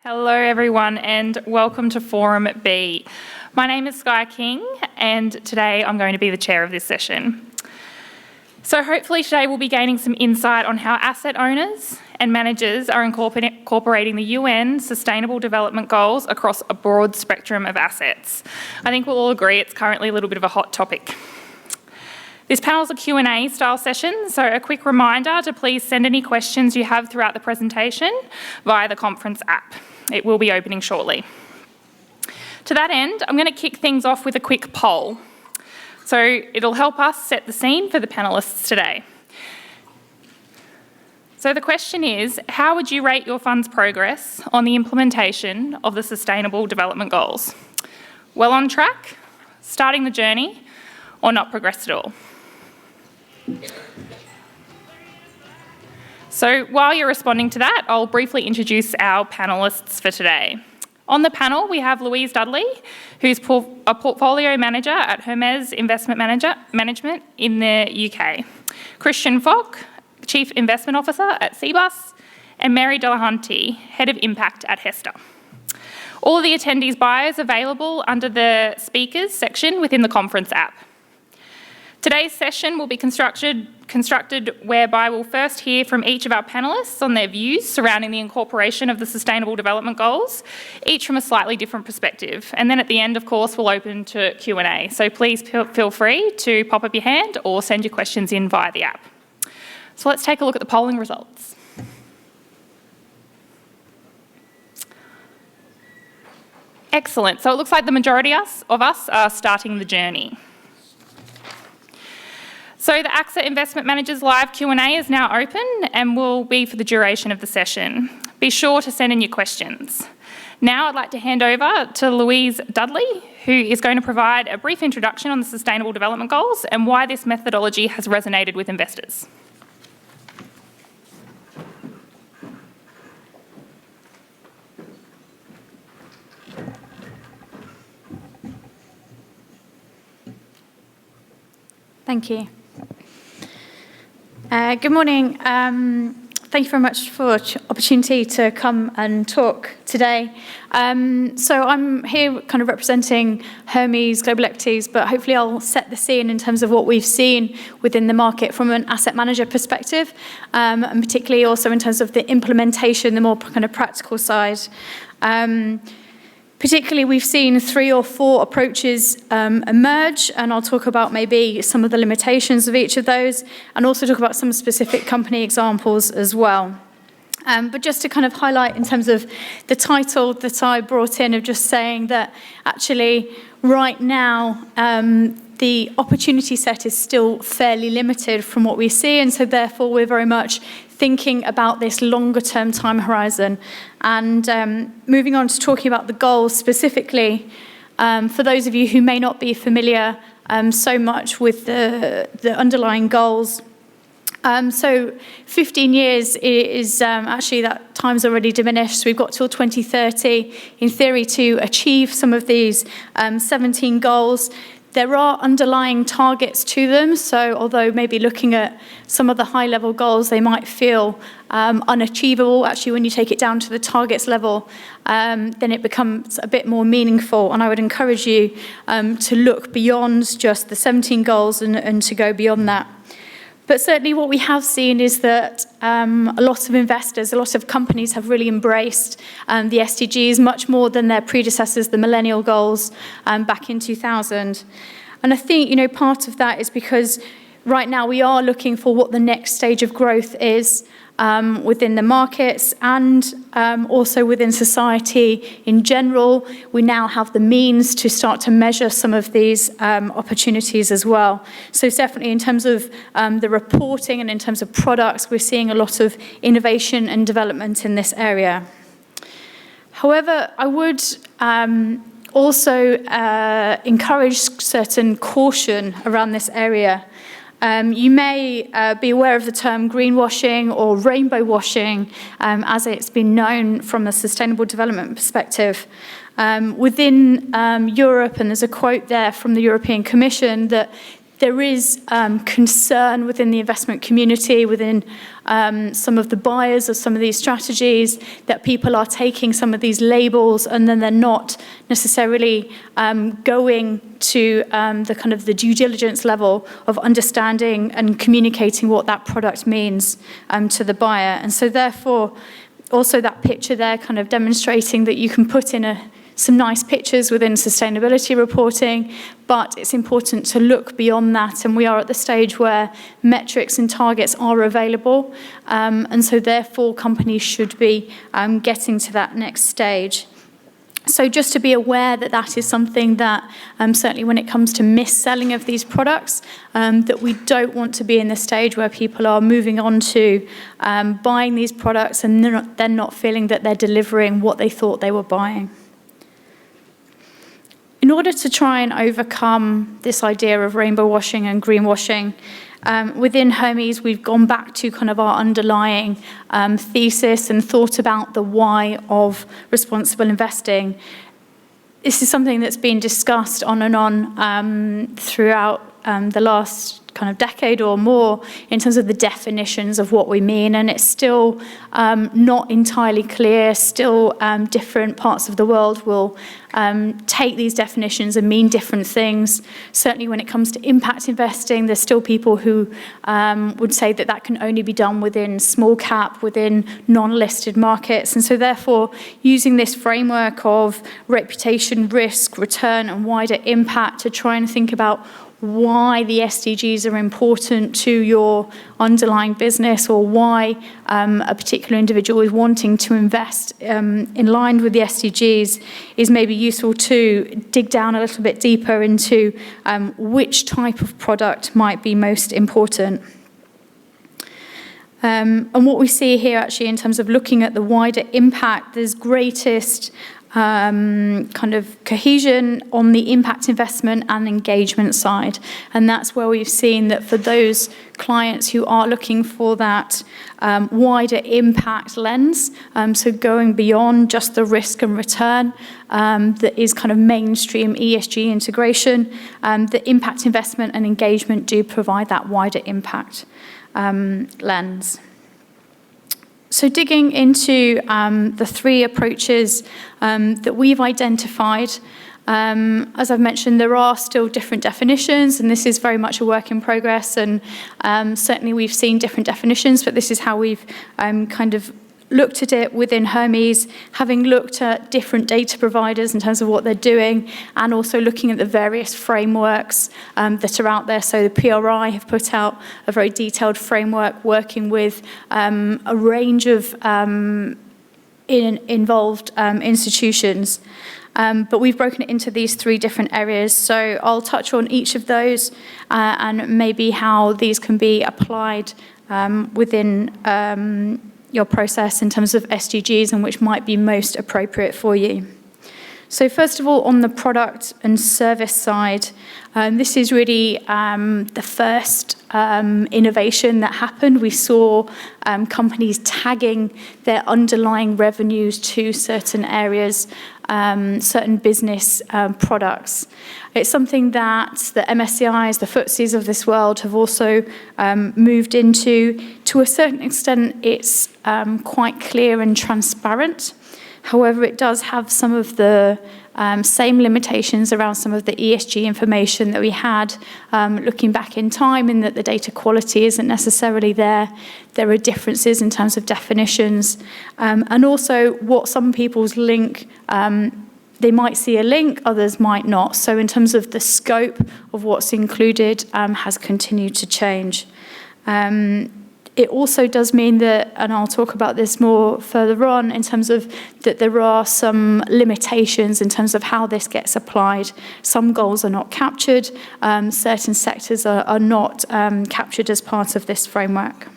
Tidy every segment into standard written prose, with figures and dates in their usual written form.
Hello everyone and welcome to Forum B. My name is Skye King and today I'm going to be the chair of this session. So hopefully today we'll be gaining some insight on how asset owners and managers are incorporating the UN Sustainable Development Goals across a broad spectrum of assets. I think we'll all agree it's currently a little bit of a hot topic. This panel is a Q&A style session, so a quick reminder to please send any questions you have throughout the presentation via the conference app. It will be opening shortly. To that end, I'm going to kick things off with a quick poll. So it'll help us set the scene for the panellists today. So the question is, how would you rate your fund's progress on the implementation of the Sustainable Development Goals? Well on track, starting the journey, or not progressed at all? So while you're responding to that, I'll briefly introduce our panellists for today. On the panel, we have Louise Dudley, who's a portfolio manager at Hermes Investment Management in the UK. Kristian, Chief Investment Officer at Cbus, and Mary Delahunty, Head of Impact at HESTA. All of the attendees' bios available under the speakers section within the conference app. Today's session will be constructed whereby we'll first hear from each of our panellists on their views surrounding the incorporation of the Sustainable Development Goals, each from a slightly different perspective. And then at the end, of course, we'll open to Q&A. So please feel free to pop up your hand or send your questions in via the app. So let's take a look at the polling results. Excellent. So it looks like the majority of us are starting the journey. So the AXA Investment Managers Live Q&A is now open and will be for the duration of the session. Be sure to send in your questions. Now I'd like to hand over to Louise Dudley, who is going to provide a brief introduction on the Sustainable Development Goals and why this methodology has resonated with investors. Thank you. Good morning. Thank you very much for the opportunity to come and talk today. So I'm here kind of representing Hermes Global Equities, but hopefully I'll set the scene in terms of what we've seen within the market from an asset manager perspective, and particularly also in terms of the implementation, the more kind of practical side. Particularly, we've seen 3 or 4 approaches emerge, and I'll talk about maybe some of the limitations of each of those, and also talk about some specific company examples as well. But just to kind of highlight in terms of the title that I brought in of just saying that actually right now the opportunity set is still fairly limited from what we see, and so therefore we're very much thinking about this longer term time horizon. And moving on to talking about the goals specifically, for those of you who may not be familiar so much with the underlying goals, so 15 years is actually that time's already diminished. So we've got till 2030 in theory to achieve some of these 17 goals. There are underlying targets to them, so although maybe looking at some of the high-level goals, they might feel unachievable, actually when you take it down to the targets level, then it becomes a bit more meaningful. And I would encourage you to look beyond just the 17 goals and to go beyond that. But certainly what we have seen is that a lot of investors, a lot of companies have really embraced the SDGs much more than their predecessors, the millennial goals, back in 2000. And I think, part of that is because right now we are looking for what the next stage of growth is within the markets and also within society in general. We now have the means to start to measure some of these opportunities as well. So it's definitely in terms of the reporting and in terms of products, we're seeing a lot of innovation and development in this area. However, I would also encourage certain caution around this area. You may be aware of the term greenwashing or rainbow washing, as it's been known from a sustainable development perspective. Within Europe, and there's a quote there from the European Commission, that there is concern within the investment community, within some of the buyers of some of these strategies, that people are taking some of these labels and then they're not necessarily going to the kind of the due diligence level of understanding and communicating what that product means to the buyer. And so therefore, also that picture there kind of demonstrating that you can put in some nice pictures within sustainability reporting, but it's important to look beyond that, and we are at the stage where metrics and targets are available, and so therefore companies should be getting to that next stage. So just to be aware that that is something that certainly when it comes to mis-selling of these products, that we don't want to be in the stage where people are moving on to buying these products and they're not feeling that they're delivering what they thought they were buying. In order to try and overcome this idea of rainbow washing and greenwashing, within Hermes, we've gone back to kind of our underlying thesis and thought about the why of responsible investing. This is something that's been discussed on and on throughout the last kind of decade or more in terms of the definitions of what we mean, and it's still not entirely clear. Still, different parts of the world will take these definitions and mean different things. Certainly when it comes to impact investing, there's still people who would say that that can only be done within small cap, within non-listed markets. And so therefore, using this framework of reputation, risk, return, and wider impact to try and think about why the SDGs are important to your underlying business, or why a particular individual is wanting to invest in line with the SDGs, is maybe useful to dig down a little bit deeper into which type of product might be most important. And what we see here actually in terms of looking at the wider impact, there's greatest kind of cohesion on the impact investment and engagement side. And that's where we've seen that for those clients who are looking for that wider impact lens, so going beyond just the risk and return, that is kind of mainstream ESG integration, the impact investment and engagement do provide that wider impact lens. So digging into the three approaches that we've identified, as I've mentioned, there are still different definitions, and this is very much a work in progress, and certainly we've seen different definitions, but this is how we've kind of looked at it within Hermes, having looked at different data providers in terms of what they're doing, and also looking at the various frameworks that are out there. So the PRI have put out a very detailed framework working with a range of involved institutions. But we've broken it into these three different areas. So I'll touch on each of those and maybe how these can be applied within your process in terms of SDGs and which might be most appropriate for you. So first of all, on the product and service side, this is really the first innovation that happened. We saw companies tagging their underlying revenues to certain areas, certain business products. It's something that the MSCIs, the FTSEs of this world have also moved into. To a certain extent, it's quite clear and transparent. However, it does have some of the same limitations around some of the ESG information that we had looking back in time, in that the data quality isn't necessarily there. There are differences in terms of definitions. And also what some people's link, they might see a link, others might not. So in terms of the scope of what's included has continued to change. It also does mean that, and I'll talk about this more further on, in terms of that there are some limitations in terms of how this gets applied. Some goals are not captured, certain sectors are not captured as part of this framework.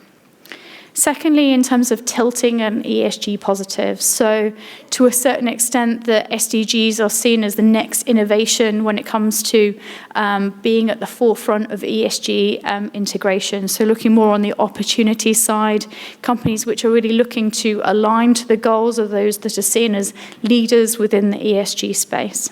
Secondly, in terms of tilting and ESG positives. So to a certain extent, the SDGs are seen as the next innovation when it comes to being at the forefront of ESG integration. So looking more on the opportunity side, companies which are really looking to align to the goals of those that are seen as leaders within the ESG space.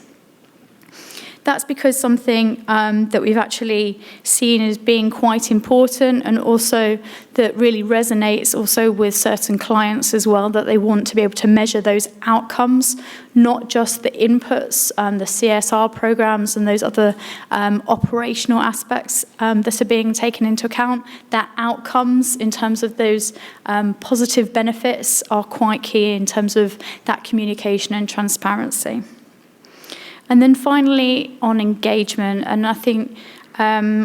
That's because something that we've actually seen as being quite important, and also that really resonates also with certain clients as well, that they want to be able to measure those outcomes, not just the inputs, the CSR programs and those other operational aspects that are being taken into account. That outcomes in terms of those positive benefits are quite key in terms of that communication and transparency. And then finally, on engagement, and I think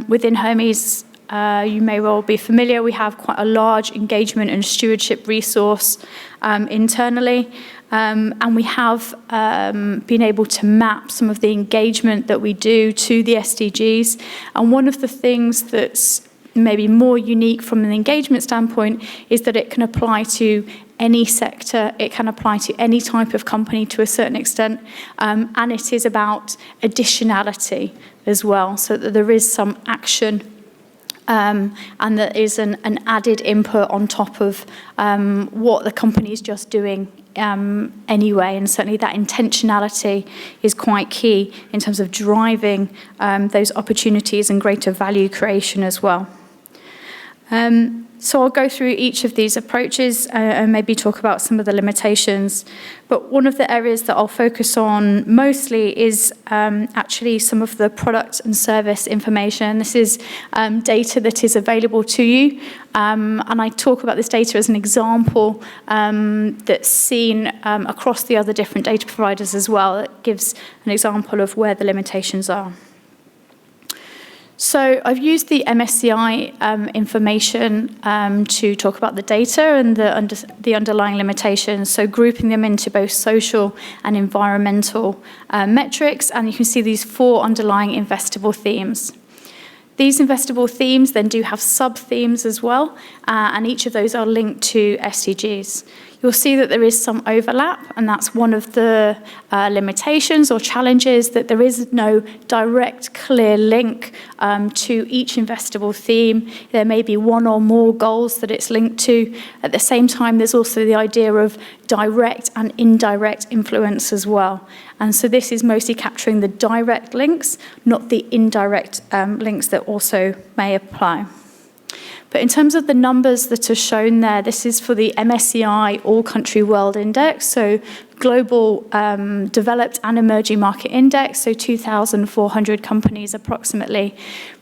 within Hermes, you may well be familiar, we have quite a large engagement and stewardship resource internally, and we have been able to map some of the engagement that we do to the SDGs. And one of the things that's maybe more unique from an engagement standpoint is that it can apply to any sector, it can apply to any type of company to a certain extent, and it is about additionality as well, so that there is some action and there is an added input on top of what the company is just doing anyway, and certainly that intentionality is quite key in terms of driving those opportunities and greater value creation as well. So I'll go through each of these approaches and maybe talk about some of the limitations. But one of the areas that I'll focus on mostly is actually some of the product and service information. This is data that is available to you. And I talk about this data as an example that's seen across the other different data providers as well. It gives an example of where the limitations are. So I've used the MSCI information to talk about the data and the underlying limitations, so grouping them into both social and environmental metrics, and you can see these 4 underlying investable themes. These investable themes then do have sub-themes as well, and each of those are linked to SDGs. You'll see that there is some overlap, and that's one of the limitations or challenges, that there is no direct, clear link to each investable theme. There may be one or more goals that it's linked to. At the same time, there's also the idea of direct and indirect influence as well. And so this is mostly capturing the direct links, not the indirect links that also may apply. But in terms of the numbers that are shown there, this is for the MSCI All Country World Index, so global developed and emerging market index, so 2,400 companies approximately.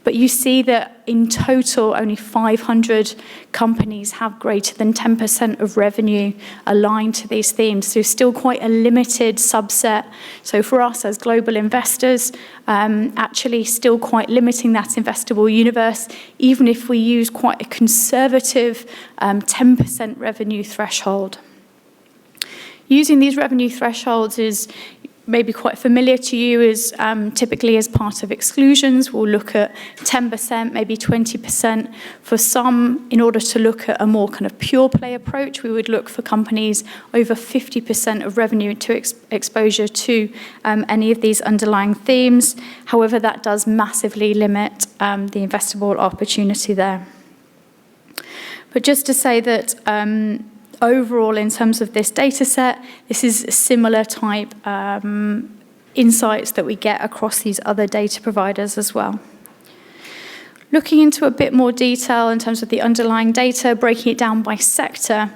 But you see that in total, only 500 companies have greater than 10% of revenue aligned to these themes. So still quite a limited subset. So for us as global investors, actually still quite limiting that investable universe, even if we use quite a conservative 10% revenue threshold. Using these revenue thresholds is maybe quite familiar to you, is typically as part of exclusions. We'll look at 10%, maybe 20%. For some, in order to look at a more kind of pure play approach, we would look for companies over 50% of revenue to exposure to any of these underlying themes. However, that does massively limit the investable opportunity there. But just to say that overall, in terms of this data set, this is similar type insights that we get across these other data providers as well. Looking into a bit more detail in terms of the underlying data, breaking it down by sector,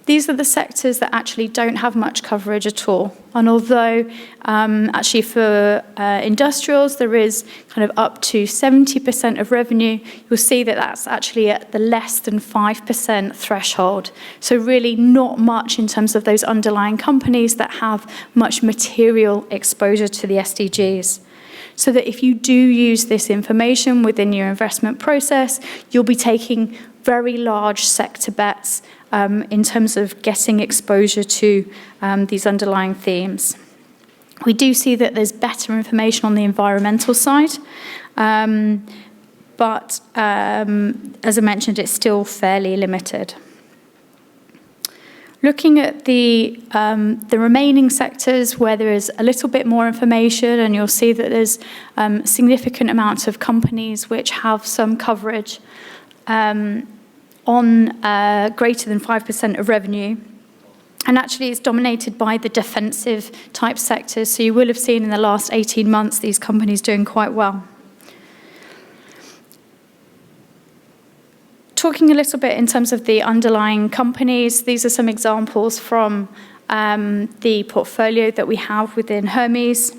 these are the sectors that actually don't have much coverage at all. And although actually for industrials there is kind of up to 70% of revenue, you'll see that that's actually at the less than 5% threshold. So really not much in terms of those underlying companies that have much material exposure to the SDGs. So that if you do use this information within your investment process, you'll be taking very large sector bets in terms of getting exposure to these underlying themes. We do see that there's better information on the environmental side, but as I mentioned, it's still fairly limited. Looking at the remaining sectors where there is a little bit more information, and you'll see that there's significant amounts of companies which have some coverage on greater than 5% of revenue. And actually, it's dominated by the defensive type sectors. So you will have seen in the last 18 months these companies doing quite well. Talking a little bit in terms of the underlying companies, these are some examples from the portfolio that we have within Hermes.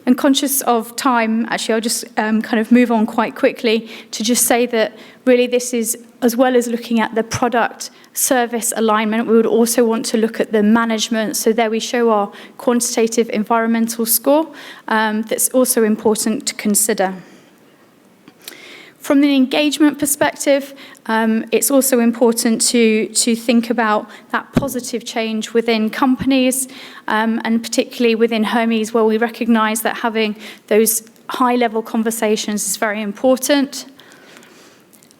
And conscious of time, actually, I'll just kind of move on quite quickly to just say that really this is, as well as looking at the product service alignment, we would also want to look at the management. So there we show our quantitative environmental score. That's also important to consider. From the engagement perspective, it's also important to think about that positive change within companies, and particularly within Hermes, where we recognise that having those high-level conversations is very important.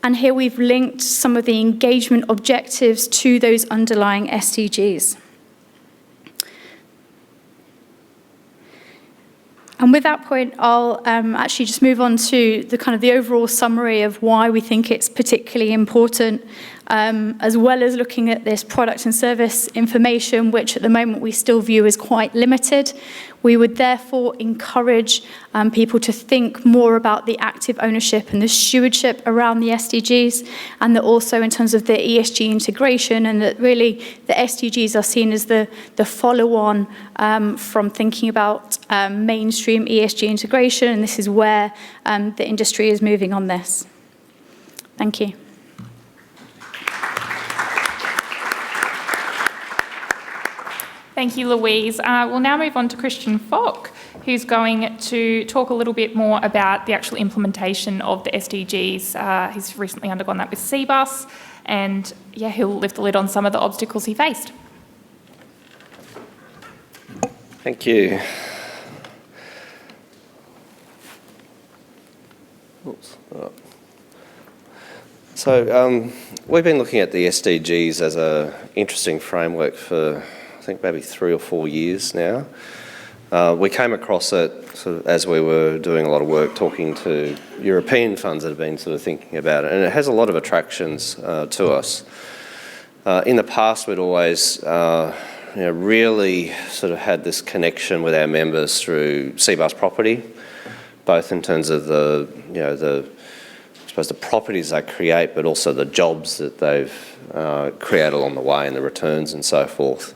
And here we've linked some of the engagement objectives to those underlying SDGs. And with that point, I'll actually just move on to the kind of the overall summary of why we think it's particularly important, as well as looking at this product and service information, which at the moment we still view as quite limited. We would therefore encourage people to think more about the active ownership and the stewardship around the SDGs, and that also in terms of the ESG integration, and that really the SDGs are seen as the follow-on from thinking about mainstream ESG integration, and this is where the industry is moving on this. Thank you. Thank you, Louise. We'll now move on to Kristian Falk, who's going to talk a little bit more about the actual implementation of the SDGs. He's recently undergone that with Cbus, and yeah, he'll lift the lid on some of the obstacles he faced. Thank you. Oops. Oh. So we've been looking at the SDGs as an interesting framework for I think maybe 3 or 4 years now. We came across it sort of as we were doing a lot of work talking to European funds that have been sort of thinking about it, and it has a lot of attractions to us. In the past, we'd always really sort of had this connection with our members through Cbus property, both in terms of the I suppose the properties they create, but also the jobs that they've created along the way and the returns and so forth.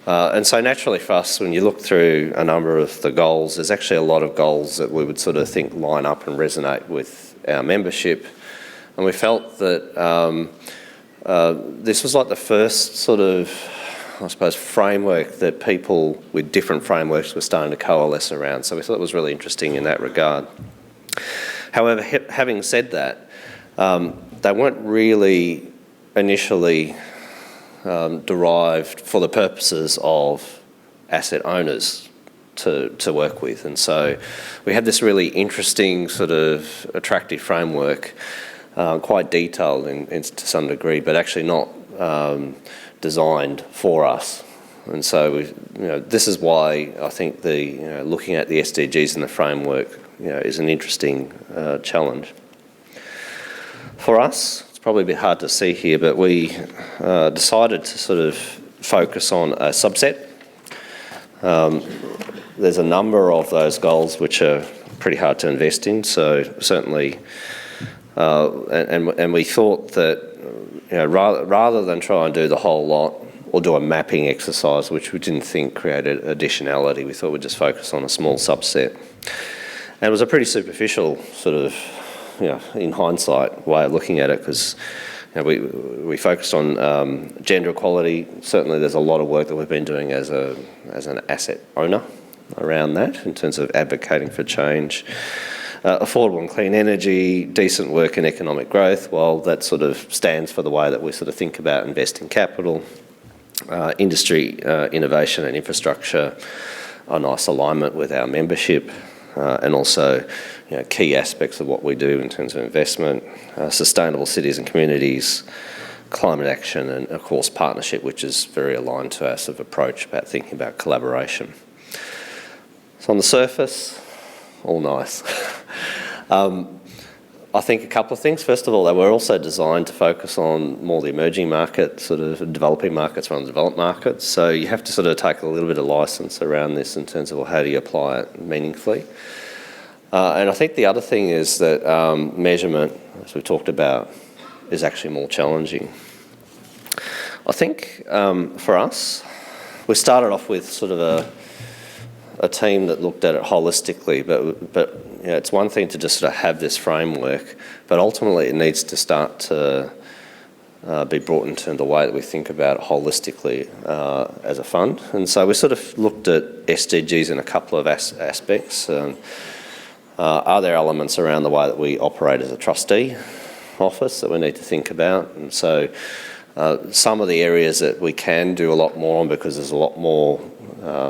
And so naturally for us, when you look through a number of the goals, there's actually a lot of goals that we would sort of think line up and resonate with our membership. And we felt that this was like the first sort of, I suppose, framework that people with different frameworks were starting to coalesce around. So we thought it was really interesting in that regard. However, having said that, they weren't really initially derived for the purposes of asset owners to work with. And so we had this really interesting sort of attractive framework, quite detailed to some degree, but actually not designed for us. And so this is why I think the looking at the SDGs and the framework is an interesting challenge. For us, it's probably a bit hard to see here, but we decided to sort of focus on a subset. There's a number of those goals which are pretty hard to invest in, so certainly, and we thought that rather than try and do the whole lot or do a mapping exercise, which we didn't think created additionality, we thought we'd just focus on a small subset. And it was a pretty superficial sort of, in hindsight, way of looking at it, because we focused on gender equality. Certainly there's a lot of work that we've been doing as an asset owner around that in terms of advocating for change. Affordable and clean energy, decent work and economic growth, well, that sort of stands for the way that we sort of think about investing capital. Industry, innovation and infrastructure, a nice alignment with our membership, and also key aspects of what we do in terms of investment, sustainable cities and communities, climate action, and of course partnership, which is very aligned to our sort of approach about thinking about collaboration. So on the surface, all nice. I think a couple of things. First of all, they were also designed to focus on more the emerging market, sort of developing markets rather than developed markets. So you have to sort of take a little bit of license around this in terms of, well, how do you apply it meaningfully? And I think the other thing is that measurement, as we talked about, is actually more challenging. I think for us, we started off with sort of a team that looked at it holistically, but you know, it's one thing to just sort of have this framework, but ultimately it needs to start to be brought into the way that we think about it holistically as a fund. And so we sort of looked at SDGs in a couple of aspects. Are there elements around the way that we operate as a trustee office that we need to think about? And so some of the areas that we can do a lot more on, because there's a lot more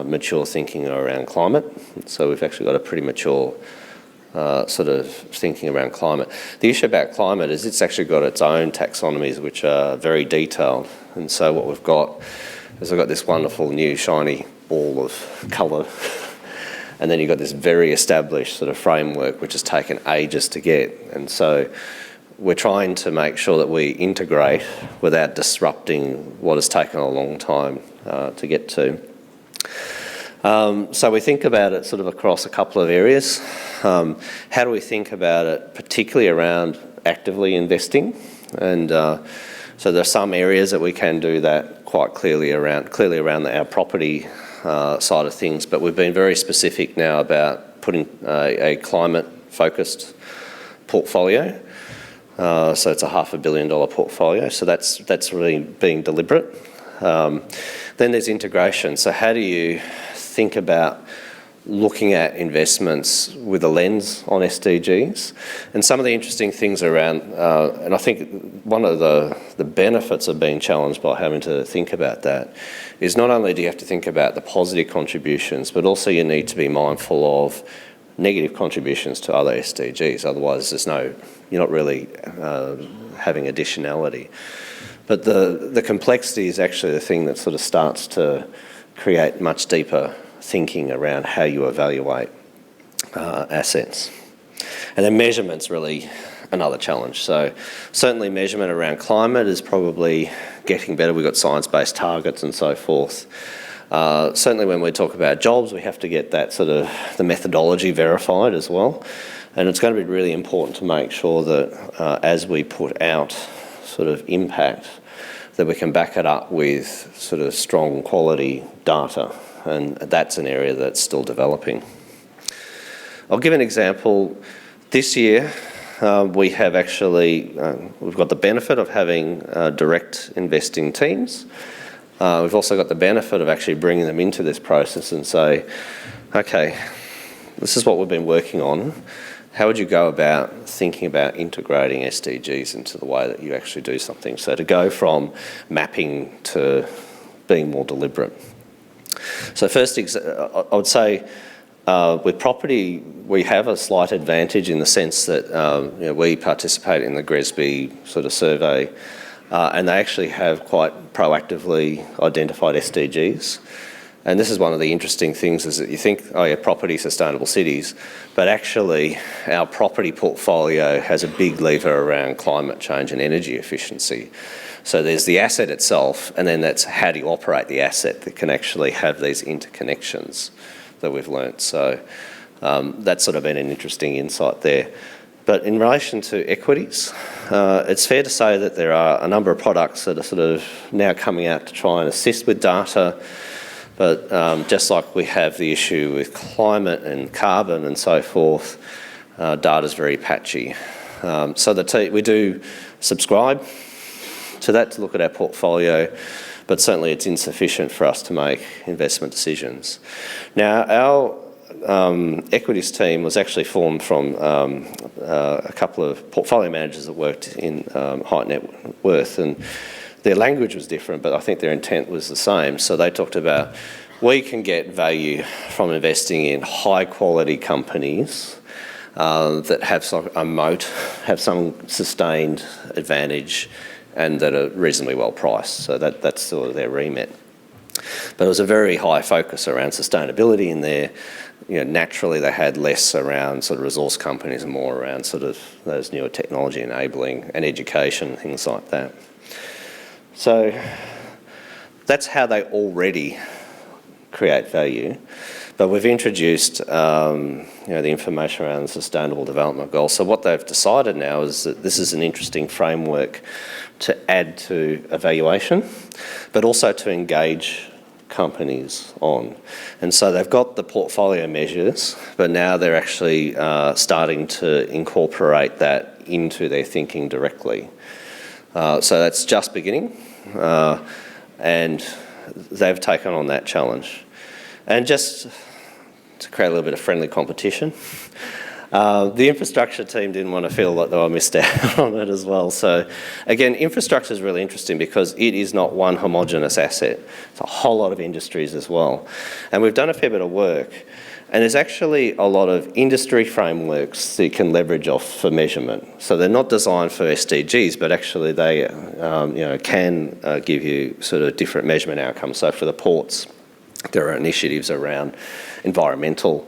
mature thinking around climate. So we've actually got a pretty mature sort of thinking around climate. The issue about climate is it's actually got its own taxonomies which are very detailed. And so what we've got is we've got this wonderful new shiny ball of colour, and then you've got this very established sort of framework which has taken ages to get. And so we're trying to make sure that we integrate without disrupting what has taken a long time to get to. So we think about it sort of across a couple of areas. How do we think about it, particularly around actively investing? And so there are some areas that we can do that quite clearly around our property side of things, but we've been very specific now about putting a climate-focused portfolio. So it's a $500 million portfolio. So that's really being deliberate. Then there's integration. So how do you think about looking at investments with a lens on SDGs? And some of the interesting things around, and I think one of the benefits of being challenged by having to think about that is not only do you have to think about the positive contributions, but also you need to be mindful of negative contributions to other SDGs. Otherwise, you're not really having additionality. But the complexity is actually the thing that sort of starts to create much deeper thinking around how you evaluate assets. And then measurement's really another challenge. So certainly measurement around climate is probably getting better. We've got science-based targets and so forth. Certainly when we talk about jobs, we have to get that sort of the methodology verified as well. And it's going to be really important to make sure that as we put out sort of impact, that we can back it up with sort of strong quality data. And that's an area that's still developing. I'll give an example. This year, we have actually, we've got the benefit of having direct investing teams. We've also got the benefit of actually bringing them into this process and say, okay, this is what we've been working on. How would you go about thinking about integrating SDGs into the way that you actually do something? So to go mapping to being more deliberate. So first, I would say with property, we have a slight advantage in the sense that we participate in the GRESB sort of survey, and they actually have quite proactively identified SDGs. And this is one of the interesting things is that you think, oh yeah, property, sustainable cities, but actually our property portfolio has a big lever around climate change and energy efficiency. So there's the asset itself, and then that's how do you operate the asset that can actually have these interconnections that we've learnt. So that's sort of been an interesting insight there. But in relation to equities, it's fair to say that there are a number of products that are sort of now coming out to try and assist with data. But just like we have the issue with climate and carbon and so forth, data's very patchy. So we do subscribe to that to look at our portfolio, but certainly it's insufficient for us to make investment decisions. Now, our equities team was actually formed from a couple of portfolio managers that worked in high net worth, and their language was different, but I think their intent was the same. So they talked about, we can get value from investing in high quality companies that have a moat, have some sustained advantage, and that are reasonably well priced. So that's sort of their remit. But it was a very high focus around sustainability in there. Naturally they had less around sort of resource companies and more around sort of those newer technology enabling and education, things like that. So that's how they already create value. But we've introduced the information around the Sustainable Development Goals. So what they've decided now is that this is an interesting framework to add to evaluation, but also to engage companies on. And so they've got the portfolio measures, but now they're actually starting to incorporate that into their thinking directly. So that's just beginning, and they've taken on that challenge. And just to create a little bit of friendly competition, the infrastructure team didn't want to feel like they were missed out on it as well. So again, infrastructure is really interesting because it is not one homogenous asset. It's a whole lot of industries as well. And we've done a fair bit of work, and there's actually a lot of industry frameworks that you can leverage off for measurement. So they're not designed for SDGs, but actually they can give you sort of different measurement outcomes. So for the ports, there are initiatives around environmental.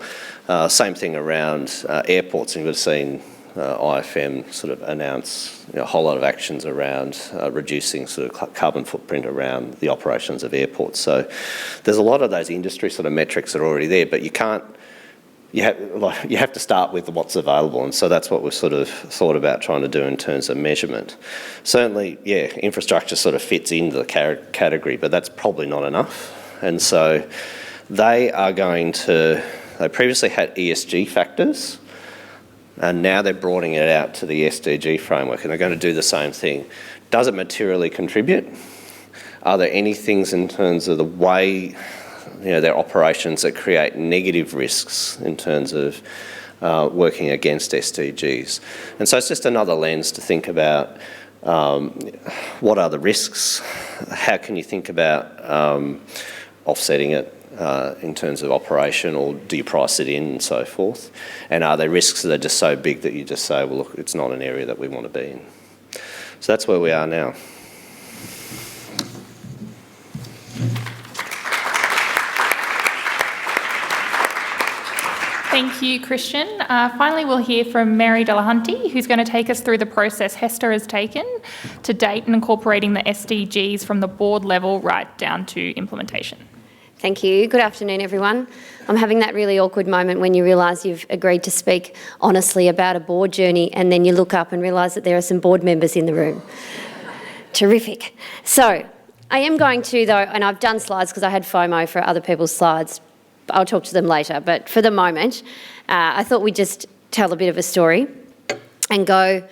Same thing around airports, and you would have seen IFM sort of announce a whole lot of actions around reducing sort of carbon footprint around the operations of airports. So there's a lot of those industry sort of metrics that are already there, but you have to start with what's available, and so that's what we've sort of thought about trying to do in terms of measurement. Certainly, infrastructure sort of fits into the category, but that's probably not enough. And so they previously had ESG factors, and now they're broadening it out to the SDG framework, and they're going to do the same thing. Does it materially contribute? Are there any things in terms of the way their operations that create negative risks in terms of working against SDGs? And so it's just another lens to think about what are the risks, how can you think about offsetting it in terms of operation, or do you price it in and so forth? And are there risks that are just so big that you just say, well, look, it's not an area that we want to be in? So that's where we are now. Thank you, Kristian. Finally, we'll hear from Mary Delahunty, who's going to take us through the process HESTA has taken to date in incorporating the SDGs from the board level right down to implementation. Thank you. Good afternoon, everyone. I'm having that really awkward moment when you realise you've agreed to speak honestly about a board journey, and then you look up and realise that there are some board members in the room. Terrific. So I am going to, though, and I've done slides because I had FOMO for other people's slides. I'll talk to them later, but for the moment, I thought we'd just tell a bit of a story and go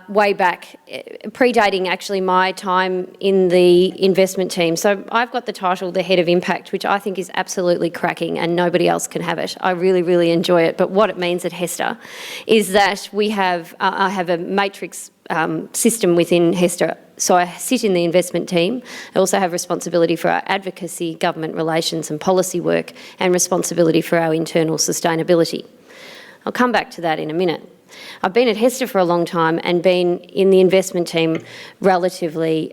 way back, predating actually my time in the investment team. So I've got the title, the Head of Impact, which I think is absolutely cracking and nobody else can have it. I really, really enjoy it. But what it means at HESTA is that we have, I have a matrix system within HESTA. So I sit in the investment team. I also have responsibility for our advocacy, government relations and policy work, and responsibility for our internal sustainability. I'll come back to that in a minute. I've been at HESTA for a long time and been in the investment team relatively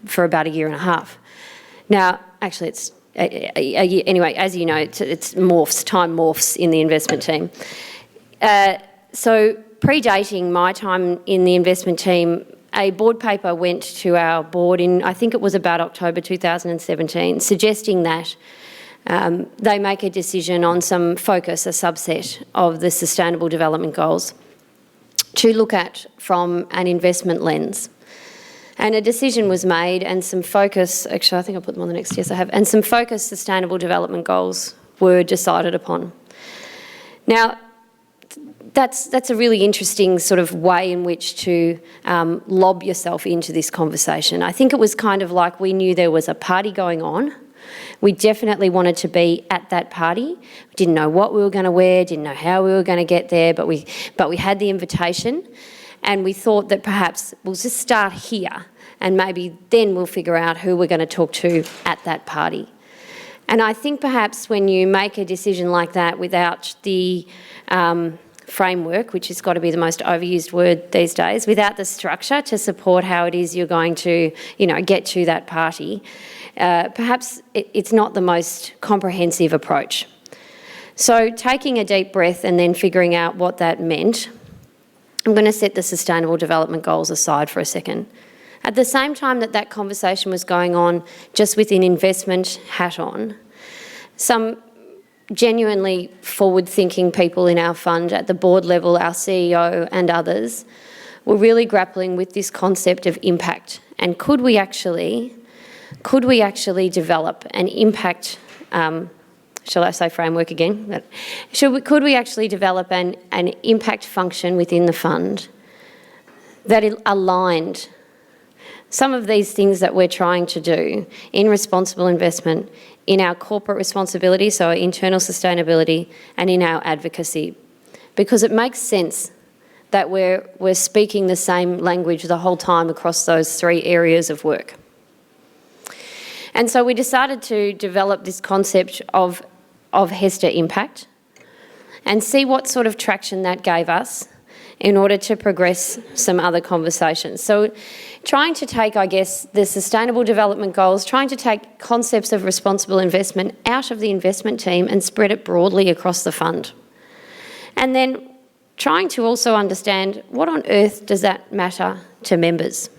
for about a year and a half. Now, actually it's a year, anyway, as you know, it's morphs, time morphs in the investment team. So predating my time in the investment team, a board paper went to our board in, I think it was about October 2017, suggesting that they make a decision on some focus, a subset of the Sustainable Development Goals to look at from an investment lens. And a decision was made and some focus, actually I think I'll put them on the next, yes I have, and some focused Sustainable Development Goals were decided upon. Now, that's a really interesting sort of way in which to lob yourself into this conversation. I think it was kind of like we knew there was a party going on. We definitely wanted to be at that party. We didn't know what we were going to wear, didn't know how we were going to get there, but we had the invitation, and we thought that perhaps we'll just start here and maybe then we'll figure out who we're going to talk to at that party. And I think perhaps when you make a decision like that without the framework, which has got to be the most overused word these days, without the structure to support how it is you're going to, get to that party, perhaps it's not the most comprehensive approach. So taking a deep breath and then figuring out what that meant, I'm going to set the Sustainable Development Goals aside for a second. At the same time that that conversation was going on, just with an investment hat on, some genuinely forward-thinking people in our fund at the board level, our CEO and others, were really grappling with this concept of impact. And could we actually develop an impact, shall I say framework again? Could we actually develop an impact function within the fund that aligned some of these things that we're trying to do in responsible investment, in our corporate responsibility, so our internal sustainability, and in our advocacy? Because it makes sense that we're speaking the same language the whole time across those three areas of work. And so we decided to develop this concept of HESTA impact and see what sort of traction that gave us in order to progress some other conversations. So trying to take, I guess, the Sustainable Development Goals, trying to take concepts of responsible investment out of the investment team and spread it broadly across the fund. And then trying to also understand what on earth does that matter to members.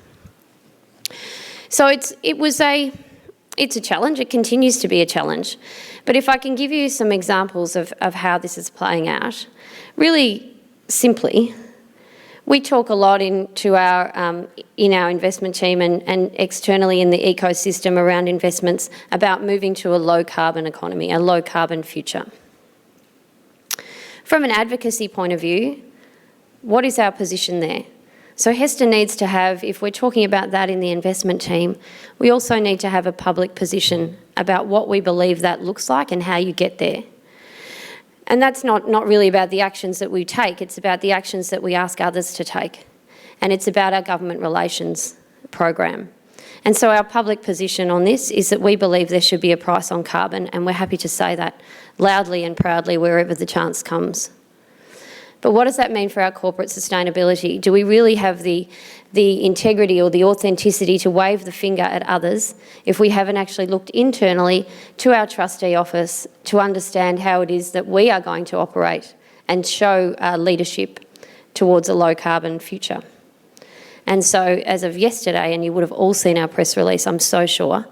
So it's a challenge, it continues to be a challenge. But if I can give you some examples of how this is playing out, really simply, we talk a lot in our investment team and externally in the ecosystem around investments about moving to a low-carbon economy, a low-carbon future. From an advocacy point of view, what is our position there? So HESTA needs to have, if we're talking about that in the investment team, we also need to have a public position about what we believe that looks like and how you get there. And that's not really about the actions that we take, it's about the actions that we ask others to take. And it's about our government relations program. And so our public position on this is that we believe there should be a price on carbon, and we're happy to say that loudly and proudly wherever the chance comes. But what does that mean for our corporate sustainability? Do we really have the integrity or the authenticity to wave the finger at others if we haven't actually looked internally to our trustee office to understand how it is that we are going to operate and show leadership towards a low-carbon future? And so as of yesterday, and you would have all seen our press release, I'm so sure,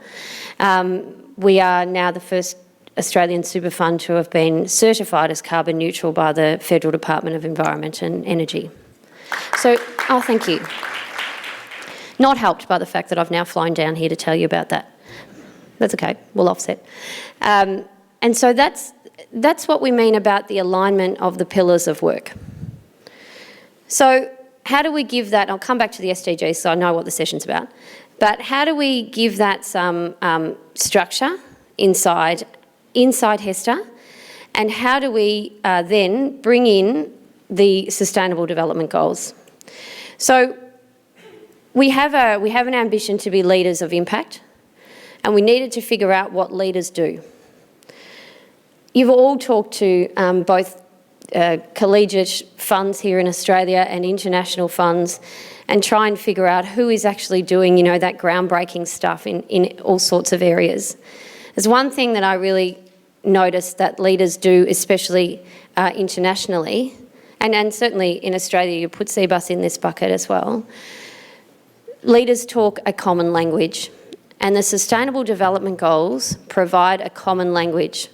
we are now the first Australian super fund to have been certified as carbon neutral by the Federal Department of Environment and Energy. So, thank you. Not helped by the fact that I've now flown down here to tell you about that. That's okay, we'll offset. And so that's what we mean about the alignment of the pillars of work. So how do we give that, I'll come back to the SDGs so I know what the session's about, but how do we give that some structure inside HESTA, and how do we then bring in the Sustainable Development Goals? So we have an ambition to be leaders of impact, and we needed to figure out what leaders do. You've all talked to both collegiate funds here in Australia and international funds and try and figure out who is actually doing, that groundbreaking stuff in all sorts of areas. There's one thing that I really noticed that leaders do, especially internationally, and certainly in Australia, you put Cbus in this bucket as well. Leaders talk a common language, and the Sustainable Development Goals provide a common language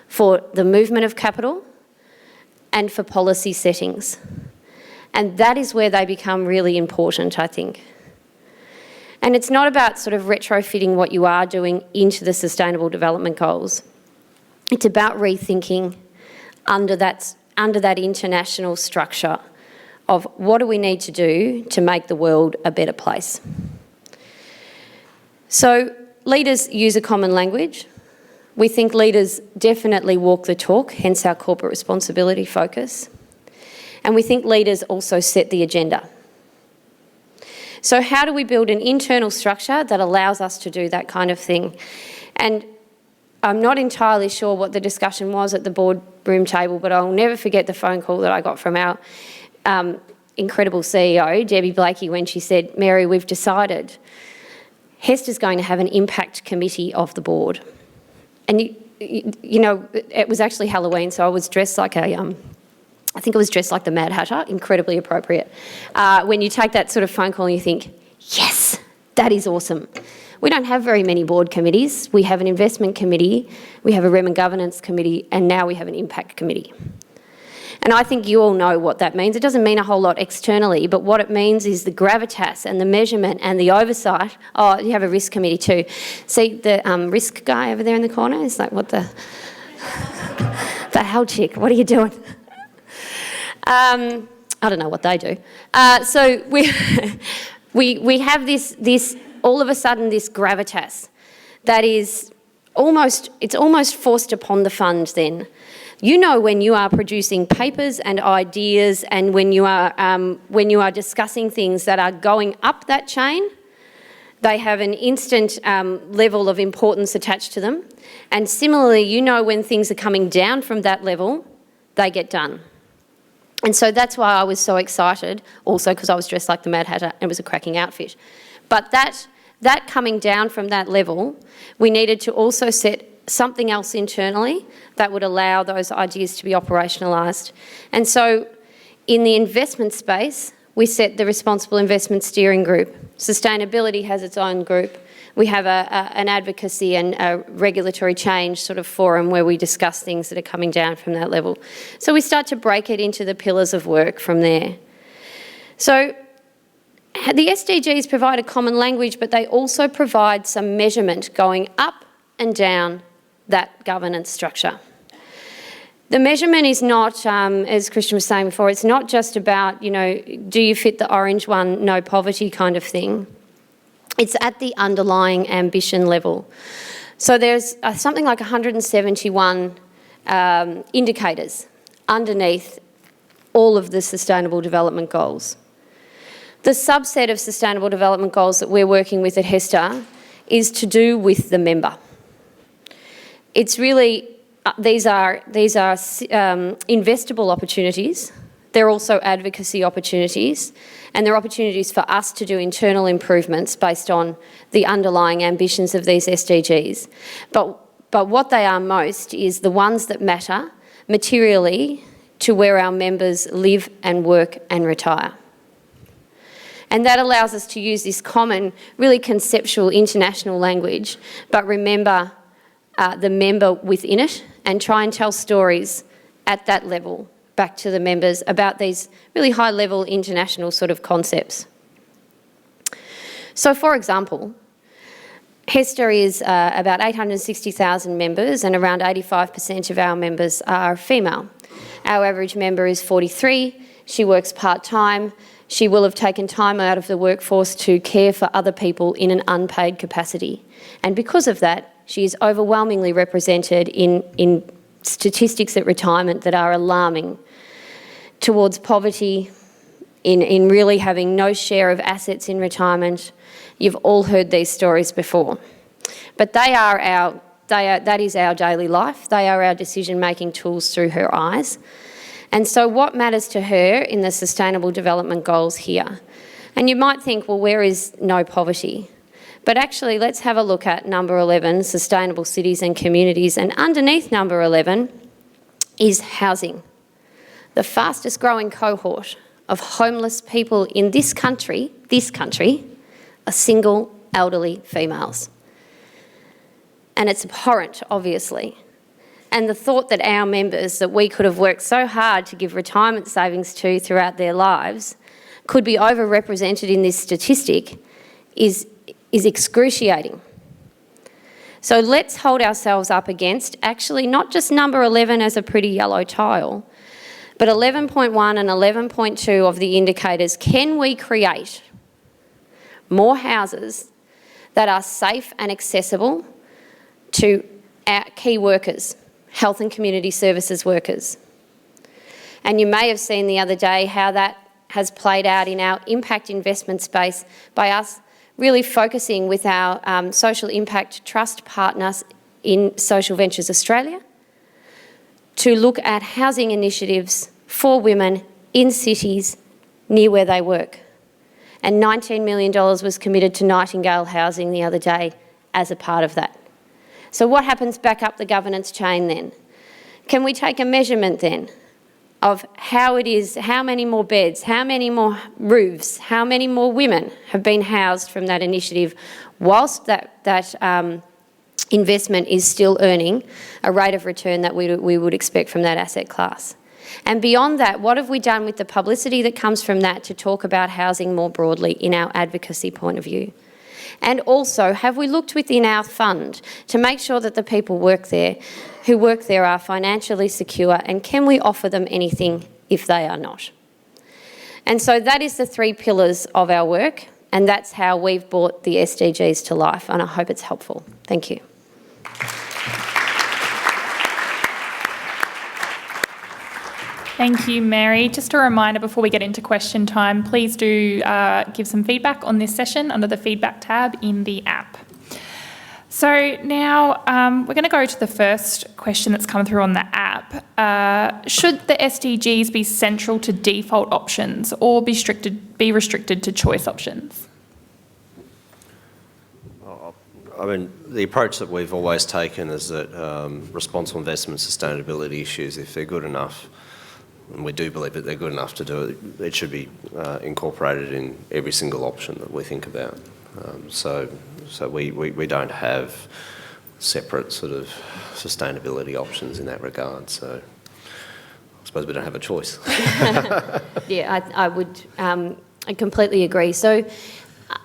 for the movement of capital and for policy settings. And that is where they become really important, I think. And it's not about sort of retrofitting what you are doing into the Sustainable Development Goals. It's about rethinking under that international structure of what do we need to do to make the world a better place. So leaders use a common language. We think leaders definitely walk the talk, hence our corporate responsibility focus. And we think leaders also set the agenda. So how do we build an internal structure that allows us to do that kind of thing? And I'm not entirely sure what the discussion was at the boardroom table, but I'll never forget the phone call that I got from our incredible CEO, Debbie Blakey, when she said, "Mary, we've decided HESTA is going to have an impact committee of the board. And you know, it was actually Halloween, so I was dressed like I think it was dressed like the Mad Hatter, incredibly appropriate. When you take that sort of phone call and you think, yes, that is awesome. We don't have very many board committees. We have an investment committee, we have a Rem and Governance committee, and now we have an impact committee. And I think you all know what that means. It doesn't mean a whole lot externally, but what it means is the gravitas and the measurement and the oversight. Oh, you have a risk committee too. See the risk guy over there in the corner? It's like, what the hell, chick? What are you doing? I don't know what they do. So we have this all of a sudden this gravitas that is almost forced upon the fund then. You know, when you are producing papers and ideas and when you are discussing things that are going up that chain, they have an instant level of importance attached to them. And similarly, you know when things are coming down from that level, they get done. And so that's why I was so excited, also because I was dressed like the Mad Hatter and it was a cracking outfit. But that coming down from that level, we needed to also set something else internally that would allow those ideas to be operationalised. And so in the investment space, we set the Responsible Investment Steering Group. Sustainability has its own group. We have an advocacy and a regulatory change sort of forum where we discuss things that are coming down from that level. So we start to break it into the pillars of work from there. So the SDGs provide a common language, but they also provide some measurement going up and down that governance structure. The measurement is not, as Kristian was saying before, it's not just about, you know, do you fit the orange one, no poverty kind of thing. It's at the underlying ambition level. So there's something like 171 indicators underneath all of the Sustainable Development Goals. The subset of Sustainable Development Goals that we're working with at HESTA is to do with the member. It's really, these are investable opportunities. They're also advocacy opportunities, and they're opportunities for us to do internal improvements based on the underlying ambitions of these SDGs. But what they are most is the ones that matter materially to where our members live and work and retire. And that allows us to use this common, really conceptual international language, but remember the member within it and try and tell stories at that level back to the members about these really high-level international sort of concepts. So, for example, HESTA is about 860,000 members and around 85% of our members are female. Our average member is 43. She works part-time. She will have taken time out of the workforce to care for other people in an unpaid capacity. And because of that, she is overwhelmingly represented in statistics at retirement that are alarming towards poverty, in really having no share of assets in retirement. You've all heard these stories before. But that is our daily life. They are our decision-making tools through her eyes. And so what matters to her in the Sustainable Development Goals here? And you might think, well, where is no poverty? But actually, let's have a look at number 11, Sustainable Cities and Communities. And underneath number 11 is housing. The fastest growing cohort of homeless people in this country, are single elderly females. And it's abhorrent, obviously. And the thought that our members, that we could have worked so hard to give retirement savings to throughout their lives, could be overrepresented in this statistic is excruciating. So let's hold ourselves up against actually not just number 11 as a pretty yellow tile, but 11.1 and 11.2 of the indicators. Can we create more houses that are safe and accessible to our key workers, health and community services workers? And you may have seen the other day how that has played out in our impact investment space by us really focusing with our social impact trust partners in Social Ventures Australia to look at housing initiatives for women in cities near where they work. And $19 million was committed to Nightingale Housing the other day as a part of that. So what happens back up the governance chain then? Can we take a measurement then of how it is, how many more beds, how many more roofs, how many more women have been housed from that initiative, whilst that investment is still earning a rate of return that we would expect from that asset class? And beyond that, what have we done with the publicity that comes from that to talk about housing more broadly in our advocacy point of view? And also, have we looked within our fund to make sure that the people who work there are financially secure, and can we offer them anything if they are not? And so that is the 3 pillars of our work, and that's how we've brought the SDGs to life, and I hope it's helpful. Thank you. Thank you, Mary. Just a reminder before we get into question time, please do give some feedback on this session under the feedback tab in the app. So now we're going to go to the first question that's come through on the app. Should the SDGs be central to default options or be restricted to choice options? I mean, the approach that we've always taken is that responsible investment sustainability issues, if they're good enough, and we do believe that they're good enough to do it, it should be incorporated in every single option that we think about. So we don't have separate sort of sustainability options in that regard. So I suppose we don't have a choice. Yeah, I would I completely agree. So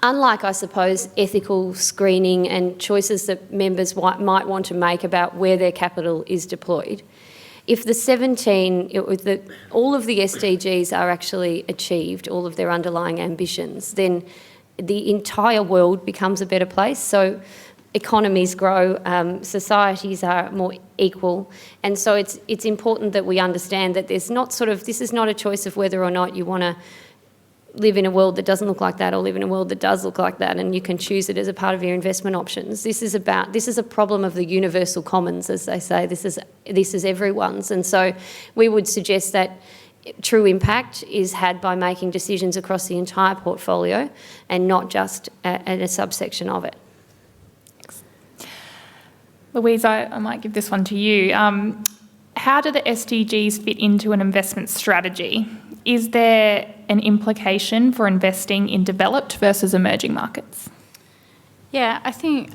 unlike, I suppose, ethical screening and choices that members might want to make about where their capital is deployed, if the 17, all of the SDGs are actually achieved, all of their underlying ambitions, then the entire world becomes a better place. So economies grow, societies are more equal, and so it's important that we understand that there's not this is not a choice of whether or not you want to live in a world that doesn't look like that or live in a world that does look like that, and you can choose it as a part of your investment options. This is a problem of the universal commons, as they say. This is everyone's, and so we would suggest that true impact is had by making decisions across the entire portfolio and not just at a subsection of it. Louise, I might give this one to you. How do the SDGs fit into an investment strategy? Is there an implication for investing in developed versus emerging markets? Yeah, I think,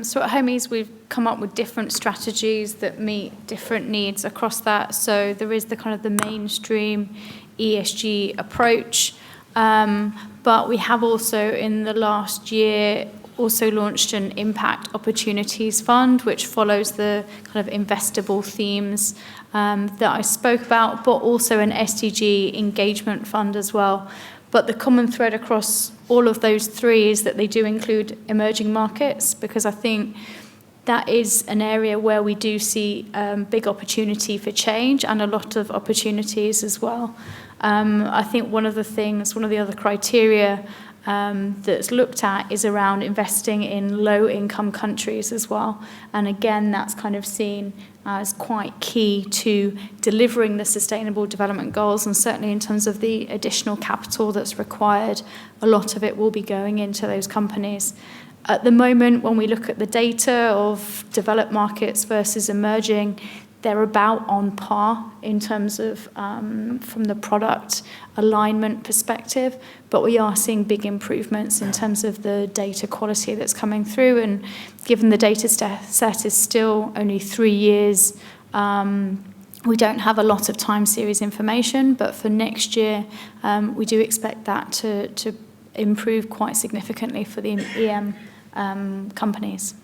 so at Hermes we've come up with different strategies that meet different needs across that. So there is the kind of the mainstream ESG approach, but we have also in the last year also launched an Impact Opportunities Fund, which follows the kind of investable themes that I spoke about, but also an SDG engagement fund as well. But the common thread across all of those 3 is that they do include emerging markets, because I think that is an area where we do see big opportunity for change and a lot of opportunities as well. I think one of the other criteria that's looked at is around investing in low-income countries as well. And again, that's kind of seen as quite key to delivering the Sustainable Development Goals, and certainly in terms of the additional capital that's required, a lot of it will be going into those companies. At the moment, when we look at the data of developed markets versus emerging, they're about on par in terms of from the product alignment perspective, but we are seeing big improvements in terms of the data quality that's coming through. And given the data set is still only 3 years, we don't have a lot of time series information, but for next year, we do expect that to improve quite significantly for the EM companies.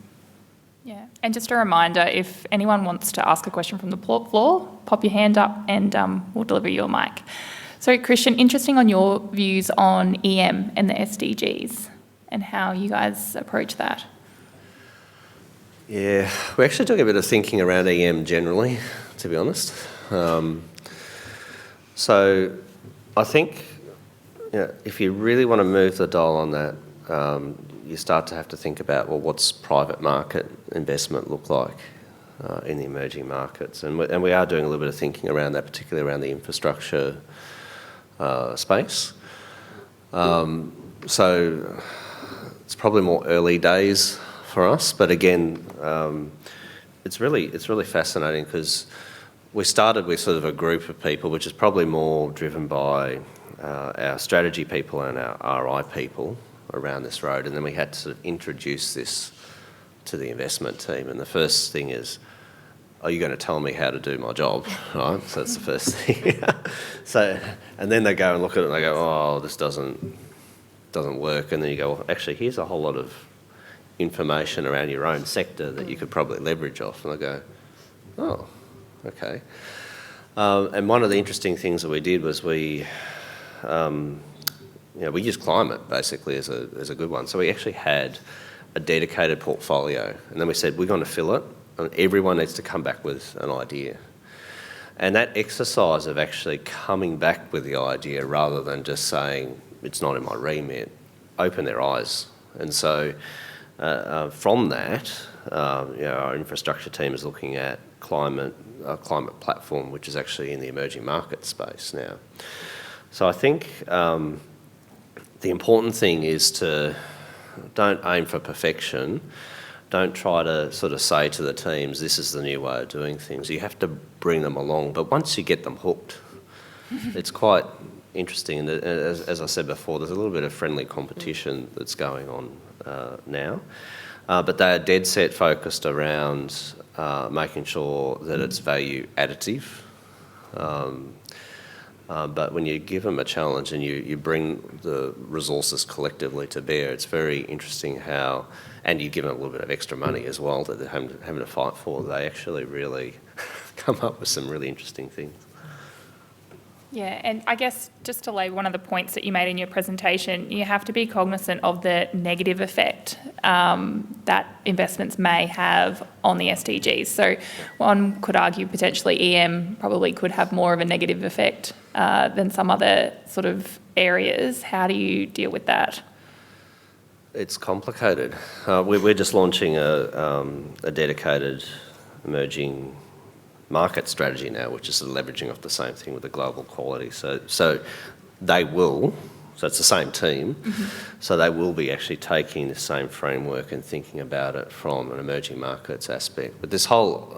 Yeah, and just a reminder, if anyone wants to ask a question from the floor, pop your hand up and we'll deliver you a mic. So Kristian, interesting on your views on EM and the SDGs and how you guys approach that. Yeah, we're actually doing a bit of thinking around EM generally, to be honest. So I think if you really want to move the dial on that, you start to have to think about, well, what's private market investment look like in the emerging markets? And we are doing a little bit of thinking around that, particularly around the infrastructure space. So it's probably more early days for us, but again, it's really fascinating because we started with sort of a group of people, which is probably more driven by our strategy people and our RI people around this road, and then we had to sort of introduce this to the investment team. And the first thing is, are you going to tell me how to do my job? Right? So that's the first thing. And then they go and look at it and they go, oh, this doesn't work. And then you go, well, actually, here's a whole lot of information around your own sector that you could probably leverage off. And I go, oh, okay. And one of the interesting things that we did was we used climate basically as a good one. So we actually had a dedicated portfolio, and then we said we're going to fill it, and everyone needs to come back with an idea. And that exercise of actually coming back with the idea rather than just saying it's not in my remit, opened their eyes. And so from that, our infrastructure team is looking at climate platform, which is actually in the emerging market space now. So I think the important thing is to don't aim for perfection. Don't try to sort of say to the teams, this is the new way of doing things. You have to bring them along. But once you get them hooked, it's quite interesting. And as I said before, there's a little bit of friendly competition that's going on now. But they are dead set focused around making sure that it's value additive. But when you give them a challenge and you bring the resources collectively to bear, it's very interesting how, and you give them a little bit of extra money as well that they're having to fight for, they actually really come up with some really interesting things. Yeah, and I guess just to lay one of the points that you made in your presentation, you have to be cognizant of the negative effect that investments may have on the SDGs. So one could argue potentially EM probably could have more of a negative effect than some other sort of areas. How do you deal with that? It's complicated. We're just launching a dedicated emerging market strategy now, which is leveraging off the same thing with the global quality. So they will, so it's the same team, so they will be actually taking the same framework and thinking about it from an emerging markets aspect. But this whole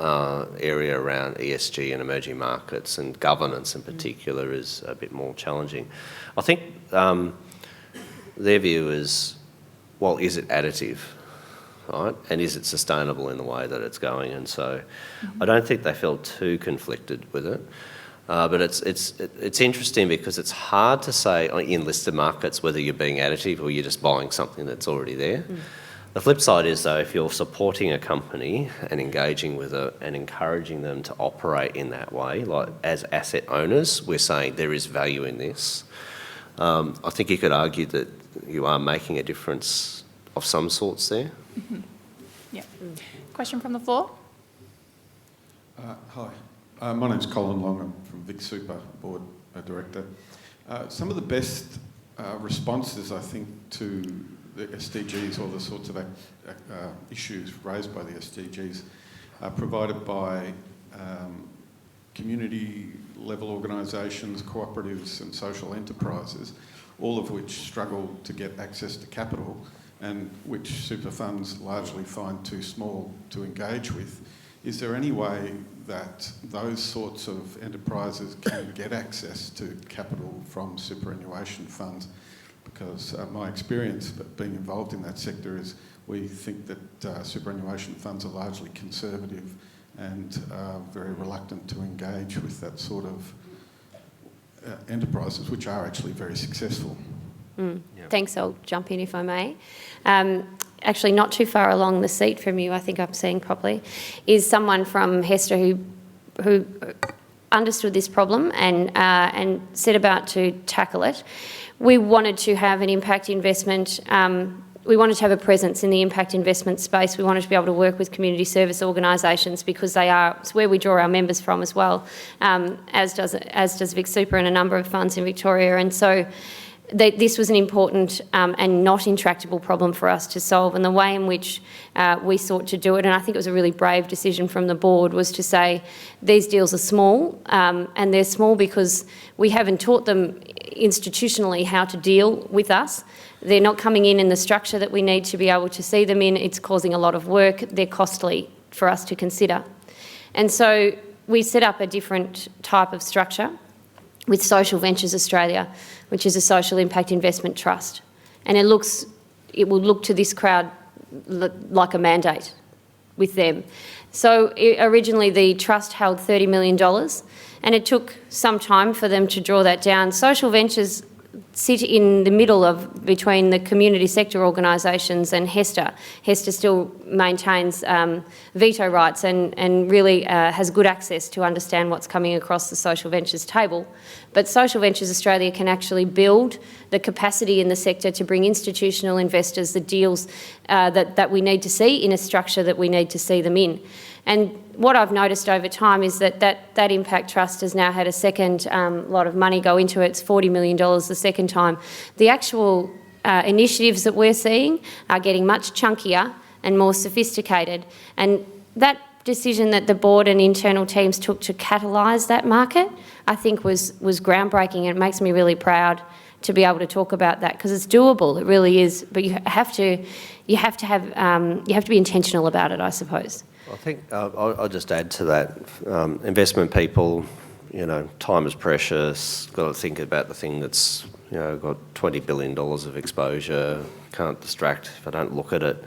area around ESG and emerging markets and governance in particular is a bit more challenging. I think their view is, well, is it additive? Right? And is it sustainable in the way that it's going? And so I don't think they felt too conflicted with it. But it's interesting because it's hard to say in listed markets whether you're being additive or you're just buying something that's already there. The flip side is, though, if you're supporting a company and engaging with it and encouraging them to operate in that way, like as asset owners, we're saying there is value in this. I think you could argue that you are making a difference of some sorts there. Yeah. Question from the floor? Hi, my name's Colin Long. I'm from Vic Super Board Director. Some of the best responses, I think, to the SDGs or the sorts of issues raised by the SDGs are provided by community-level organisations, cooperatives and social enterprises, all of which struggle to get access to capital and which super funds largely find too small to engage with. Is there any way that those sorts of enterprises can get access to capital from superannuation funds? Because my experience being involved in that sector is we think that superannuation funds are largely conservative and very reluctant to engage with that sort of enterprises, which are actually very successful. Yeah. Thanks, I'll jump in if I may. Actually, not too far along the seat from you, I think I'm seeing properly, is someone from HESTA who understood this problem and set about to tackle it. We wanted to have an impact investment. We wanted to have a presence in the impact investment space. We wanted to be able to work with community service organisations because it's where we draw our members from as well, as does Vic Super and a number of funds in Victoria. And so this was an important and not intractable problem for us to solve. And the way in which we sought to do it, and I think it was a really brave decision from the board, was to say these deals are small, and they're small because we haven't taught them institutionally how to deal with us. They're not coming in the structure that we need to be able to see them in. It's causing a lot of work. They're costly for us to consider. And so we set up a different type of structure with Social Ventures Australia, which is a social impact investment trust. And it will look to this crowd like a mandate with them. So originally the trust held $30 million, and it took some time for them to draw that down. Social Ventures sit in the middle between the community sector organisations and HESTA. HESTA still maintains veto rights and really has good access to understand what's coming across the Social Ventures table. But Social Ventures Australia can actually build the capacity in the sector to bring institutional investors the deals that we need to see in a structure that we need to see them in. And what I've noticed over time is that Impact Trust has now had a second lot of money go into it. It's $40 million the second time. The actual initiatives that we're seeing are getting much chunkier and more sophisticated. And that decision that the board and internal teams took to catalyse that market, I think was groundbreaking, and it makes me really proud to be able to talk about that, because it's doable. It really is. But you have to be intentional about it, I suppose. I think I'll just add to that. Investment people, time is precious. Got to think about the thing that's, got $20 billion of exposure. Can't distract if I don't look at it.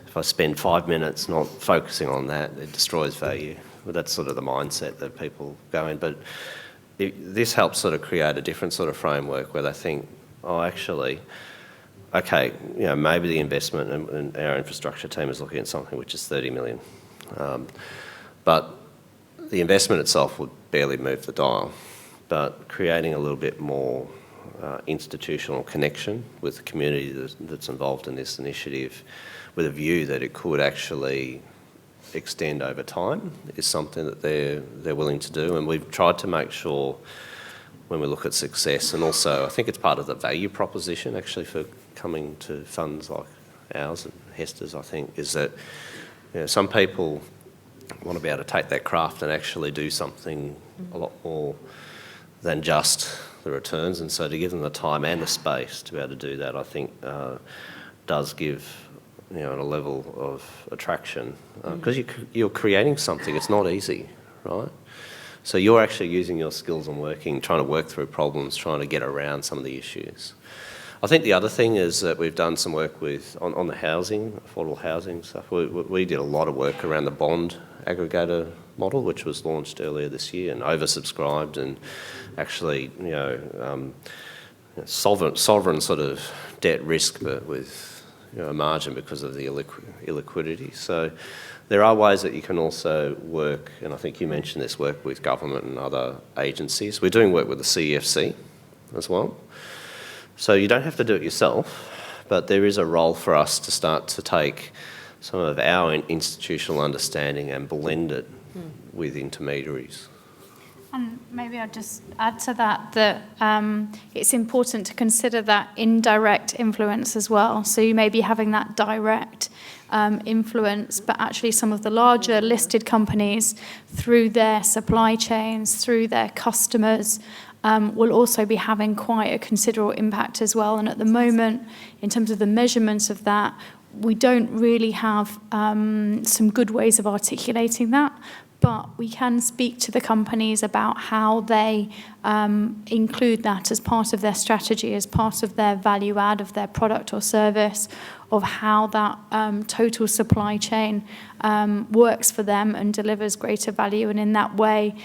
If I spend 5 minutes not focusing on that, it destroys value. But that's sort of the mindset that people go in. But this helps sort of create a different sort of framework where they think, actually, okay, maybe the investment and our infrastructure team is looking at something which is 30 million. But the investment itself would barely move the dial. But creating a little bit more institutional connection with the community that's involved in this initiative, with a view that it could actually extend over time, is something that they're willing to do. And we've tried to make sure when we look at success, and also I think it's part of the value proposition actually for coming to funds like ours and HESTA's, I think, is that some people want to be able to take that craft and actually do something a lot more than just the returns. And so to give them the time and the space to be able to do that, I think does give a level of attraction, because you're creating something. It's not easy, right? So you're actually using your skills and trying to work through problems, trying to get around some of the issues. I think the other thing is that we've done some work on the housing, affordable housing stuff. We did a lot of work around the bond aggregator model, which was launched earlier this year and oversubscribed, and actually, sovereign sort of debt risk, but with a margin because of the illiquidity. So there are ways that you can also work, and I think you mentioned this, work with government and other agencies. We're doing work with the CEFC as well. So you don't have to do it yourself, but there is a role for us to start to take some of our institutional understanding and blend it with intermediaries. And maybe I'll just add to that it's important to consider that indirect influence as well. So you may be having that direct influence, but actually some of the larger listed companies, through their supply chains, through their customers, will also be having quite a considerable impact as well. And at the moment, in terms of the measurements of that, we don't really have some good ways of articulating that. But we can speak to the companies about how they include that as part of their strategy, as part of their value add of their product or service, of how that total supply chain works for them and delivers greater value. And in that way,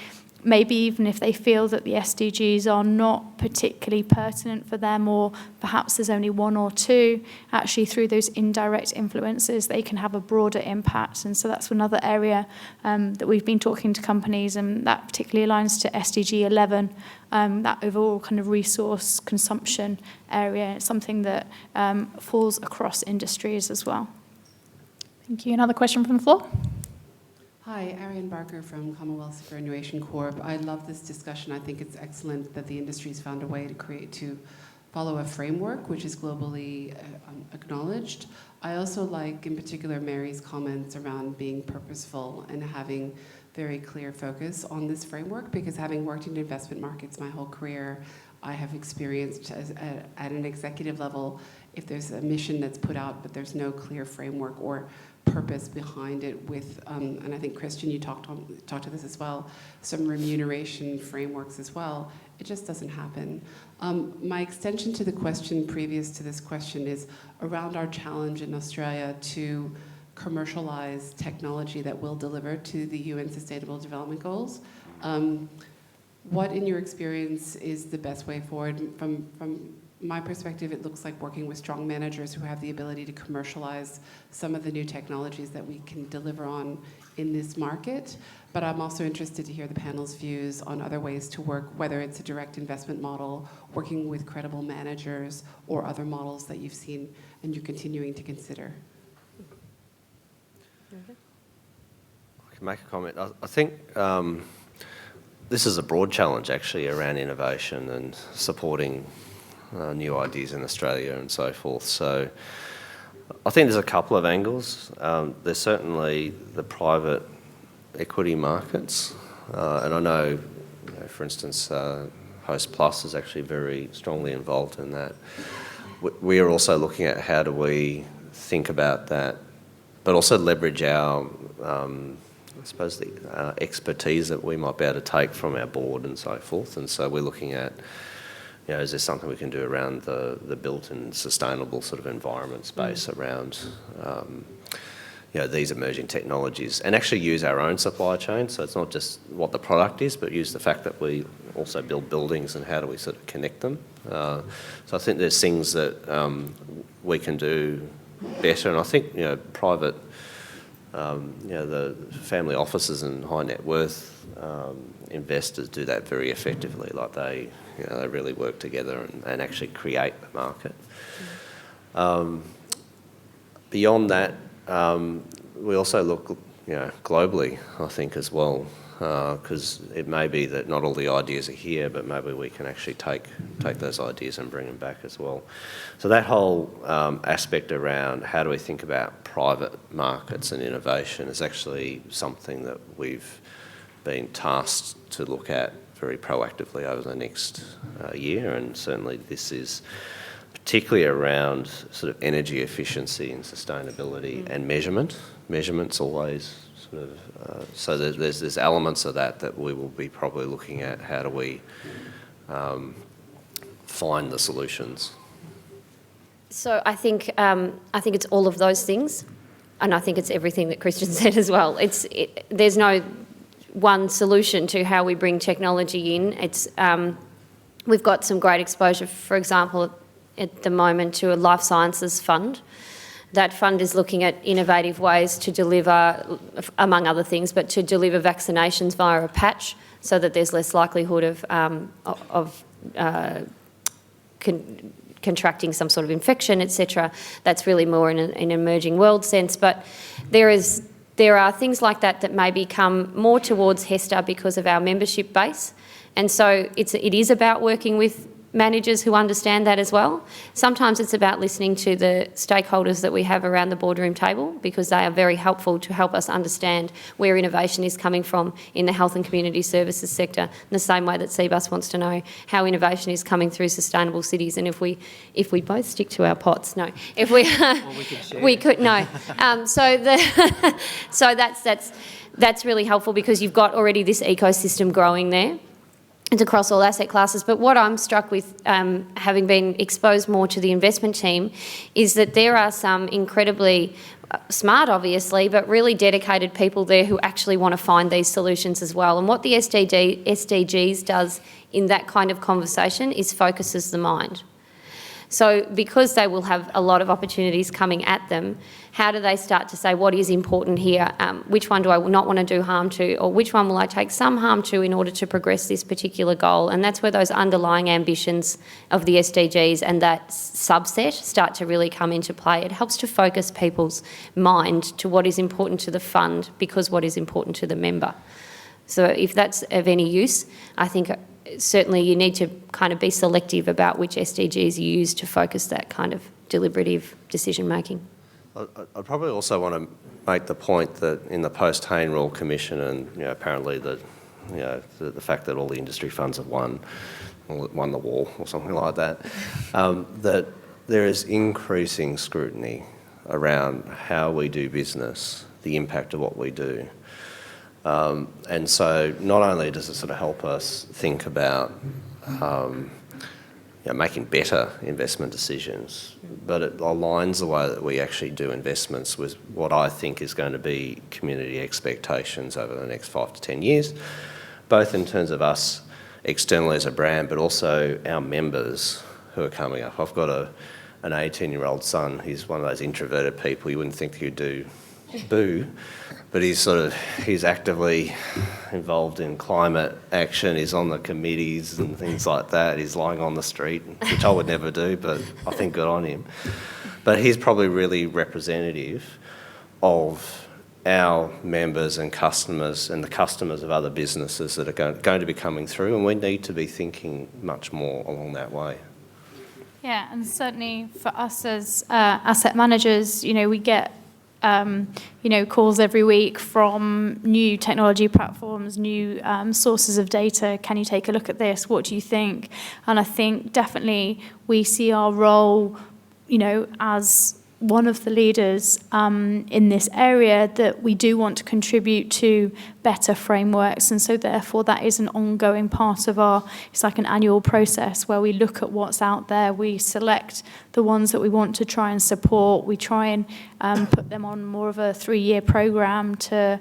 maybe even if they feel that the SDGs are not particularly pertinent for them, or perhaps there's only one or two, actually through those indirect influences, they can have a broader impact. And so that's another area that we've been talking to companies, and that particularly aligns to SDG 11, that overall kind of resource consumption area. It's something that falls across industries as well. Thank you. Another question from the floor? Hi, Ariane Barker from Commonwealth Superannuation Corp. I love this discussion. I think it's excellent that the industry's found a way to follow a framework which is globally acknowledged. I also like, in particular, Mary's comments around being purposeful and having very clear focus on this framework, because having worked in investment markets my whole career, I have experienced at an executive level, if there's a mission that's put out but there's no clear framework or purpose behind it with, and I think Kristian, you talked to this as well, some remuneration frameworks as well, it just doesn't happen. My extension to the question previous to this question is around our challenge in Australia to commercialize technology that will deliver to the UN Sustainable Development Goals. What, in your experience, is the best way forward? From my perspective, it looks like working with strong managers who have the ability to commercialize some of the new technologies that we can deliver on in this market. But I'm also interested to hear the panel's views on other ways to work, whether it's a direct investment model, working with credible managers, or other models that you've seen and you're continuing to consider. I can make a comment. I think this is a broad challenge, actually, around innovation and supporting new ideas in Australia and so forth. So I think there's a couple of angles. There's certainly the private equity markets, and I know, for instance, Host Plus is actually very strongly involved in that. We are also looking at how do we think about that, but also leverage our, I suppose, the expertise that we might be able to take from our board and so forth. And so we're looking at, is there something we can do around the built and sustainable sort of environment space around, these emerging technologies, and actually use our own supply chain. So it's not just what the product is, but use the fact that we also build buildings and how do we sort of connect them. So I think there's things that we can do better, and I think private, the family offices and high net worth investors do that very effectively. Like they really work together and actually create the market. Beyond that, we also look, globally, I think, as well, because it may be that not all the ideas are here, but maybe we can actually take those ideas and bring them back as well. So that whole aspect around how do we think about private markets and innovation is actually something that we've been tasked to look at very proactively over the next year, and certainly this is particularly around sort of energy efficiency and sustainability and measurement. Measurement's always sort of, so there's elements of that we will be probably looking at. How do we find the solutions? So I think it's all of those things, and I think it's everything that Kristian said as well. There's no one solution to how we bring technology in. We've got some great exposure, for example, at the moment to a life sciences fund. That fund is looking at innovative ways to deliver, among other things, but to deliver vaccinations via a patch so that there's less likelihood of contracting some sort of infection, etc. That's really more in an emerging world sense. But there are things like that maybe come more towards HESTA because of our membership base. And so it is about working with managers who understand that as well. Sometimes it's about listening to the stakeholders that we have around the boardroom table, because they are very helpful to help us understand where innovation is coming from in the health and community services sector, in the same way that Cbus wants to know how innovation is coming through sustainable cities. And if we both stick to our pots, no. If we we could no. So that's really helpful, because you've got already this ecosystem growing there. It's across all asset classes. But what I'm struck with, having been exposed more to the investment team, is that there are some incredibly smart, obviously, but really dedicated people there who actually want to find these solutions as well. And what the SDGs does in that kind of conversation is focuses the mind. So because they will have a lot of opportunities coming at them, how do they start to say what is important here? Which one do I not want to do harm to, or which one will I take some harm to in order to progress this particular goal? And that's where those underlying ambitions of the SDGs and that subset start to really come into play. It helps to focus people's mind to what is important to the fund, because what is important to the member. So if that's of any use, I think certainly you need to kind of be selective about which SDGs you use to focus that kind of deliberative decision making. I'd probably also want to make the point that in the post-Hayne Rule Commission, and apparently the fact that all the industry funds have won the war or something like that, that there is increasing scrutiny around how we do business, the impact of what we do. And so not only does it sort of help us think about making better investment decisions, but it aligns the way that we actually do investments with what I think is going to be community expectations over the next 5 to 10 years, both in terms of us externally as a brand, but also our members who are coming up. I've got an 18-year-old son. He's one of those introverted people you wouldn't think he'd do boo, but he's actively involved in climate action. He's on the committees and things like that. He's lying on the street, which I would never do, but I think good on him. But he's probably really representative of our members and customers and the customers of other businesses that are going to be coming through, and we need to be thinking much more along that way. Yeah, and certainly for us as asset managers, we get calls every week from new technology platforms, new sources of data. Can you take a look at this? What do you think? And I think definitely we see our role, as one of the leaders in this area, that we do want to contribute to better frameworks, and so therefore that is an ongoing part of it's like an annual process where we look at what's out there, we select the ones that we want to try and support, we try and put them on more of a 3-year programme to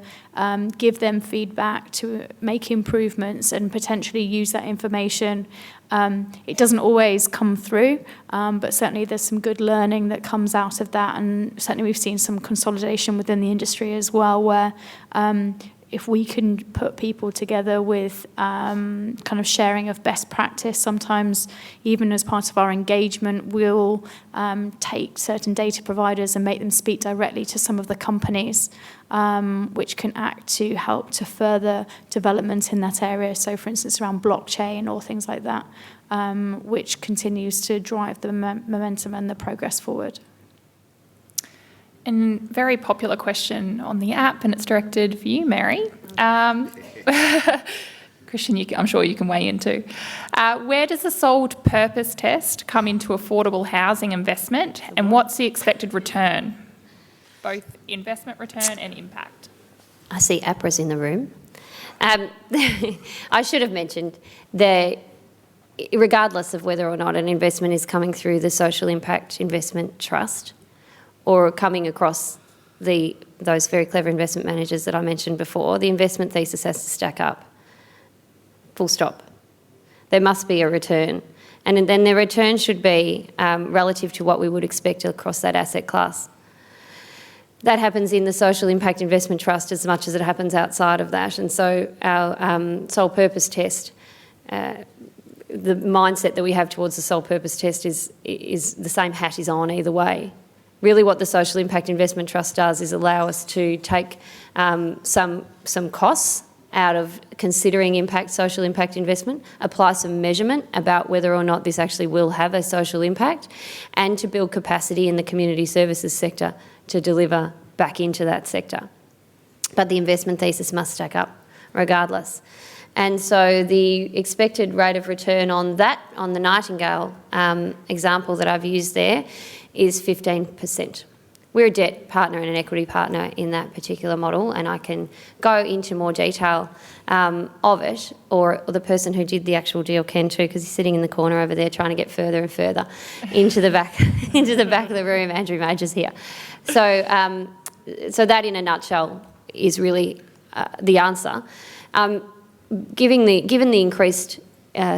give them feedback, to make improvements and potentially use that information. It doesn't always come through, but certainly there's some good learning that comes out of that, and certainly we've seen some consolidation within the industry as well, where if we can put people together with kind of sharing of best practice, sometimes even as part of our engagement, we'll take certain data providers and make them speak directly to some of the companies, which can act to help to further development in that area. So for instance, around blockchain or things like that, which continues to drive the momentum and the progress forward. And very popular question on the app, and it's directed for you, Mary. Kristian, I'm sure you can weigh in too. Where does the sold purpose test come into affordable housing investment, and what's the expected return? Both investment return and impact. I see APRA's in the room. I should have mentioned that regardless of whether or not an investment is coming through the Social Impact Investment Trust or coming across those very clever investment managers that I mentioned before, the investment thesis has to stack up. Full stop. There must be a return. And then the return should be relative to what we would expect across that asset class. That happens in the Social Impact Investment Trust as much as it happens outside of that. And so our sole purpose test, the mindset that we have towards the sole purpose test is the same hat is on either way. Really what the Social Impact Investment Trust does is allow us to take some costs out of considering social impact investment, apply some measurement about whether or not this actually will have a social impact, and to build capacity in the community services sector to deliver back into that sector. But the investment thesis must stack up regardless. And so the expected rate of return on the Nightingale example that I've used there, is 15%. We're a debt partner and an equity partner in that particular model, and I can go into more detail of it, or the person who did the actual deal can too, because he's sitting in the corner over there trying to get further and further into the back of the room. Andrew Major's here. So that in a nutshell is really the answer. Given the increased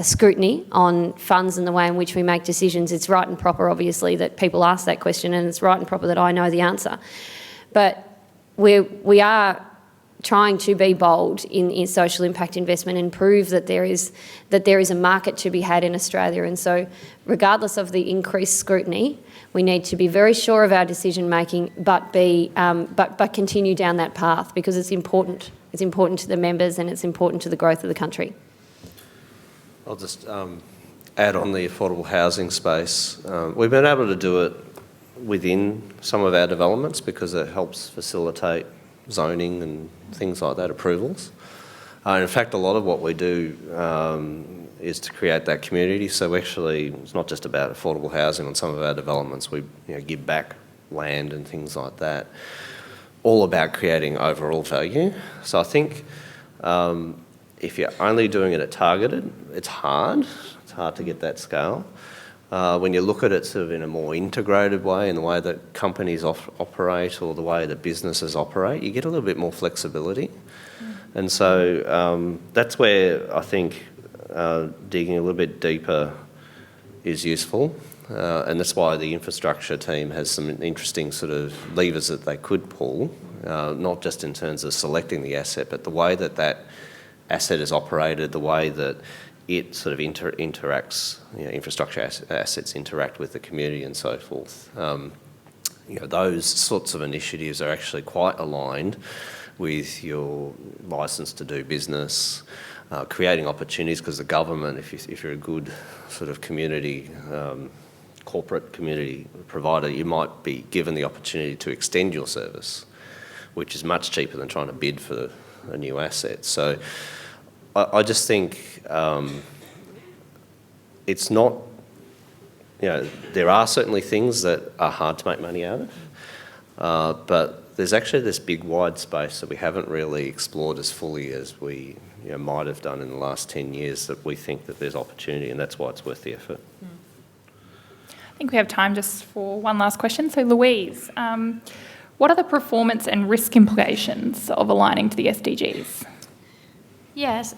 scrutiny on funds and the way in which we make decisions, it's right and proper, obviously, that people ask that question, and it's right and proper that I know the answer. But we are trying to be bold in social impact investment and prove that there is a market to be had in Australia. And so regardless of the increased scrutiny, we need to be very sure of our decision making, but continue down that path, because it's important. It's important to the members and it's important to the growth of the country. I'll just add on the affordable housing space. We've been able to do it within some of our developments because it helps facilitate zoning and things like that, approvals. In fact, a lot of what we do is to create that community. So actually, it's not just about affordable housing on some of our developments. We give back land and things like that, all about creating overall value. So I think if you're only doing it at targeted, it's hard. It's hard to get that scale. When you look at it sort of in a more integrated way, in the way that companies operate or the way that businesses operate, you get a little bit more flexibility. And so that's where I think digging a little bit deeper is useful. And that's why the infrastructure team has some interesting sort of levers that they could pull, not just in terms of selecting the asset, but the way that that asset is operated, the way that it sort of interacts, infrastructure assets interact with the community and so forth. Those sorts of initiatives are actually quite aligned with your licence to do business, creating opportunities, because the government, if you're a good sort of community, corporate community provider, you might be given the opportunity to extend your service, which is much cheaper than trying to bid for a new asset. So I just think it's not, there are certainly things that are hard to make money out of, but there's actually this big wide space that we haven't really explored as fully as we might have done in the last 10 years, that we think that there's opportunity, and that's why it's worth the effort. I think we have time just for one last question. So Louise, what are the performance and risk implications of aligning to the SDGs? Yes,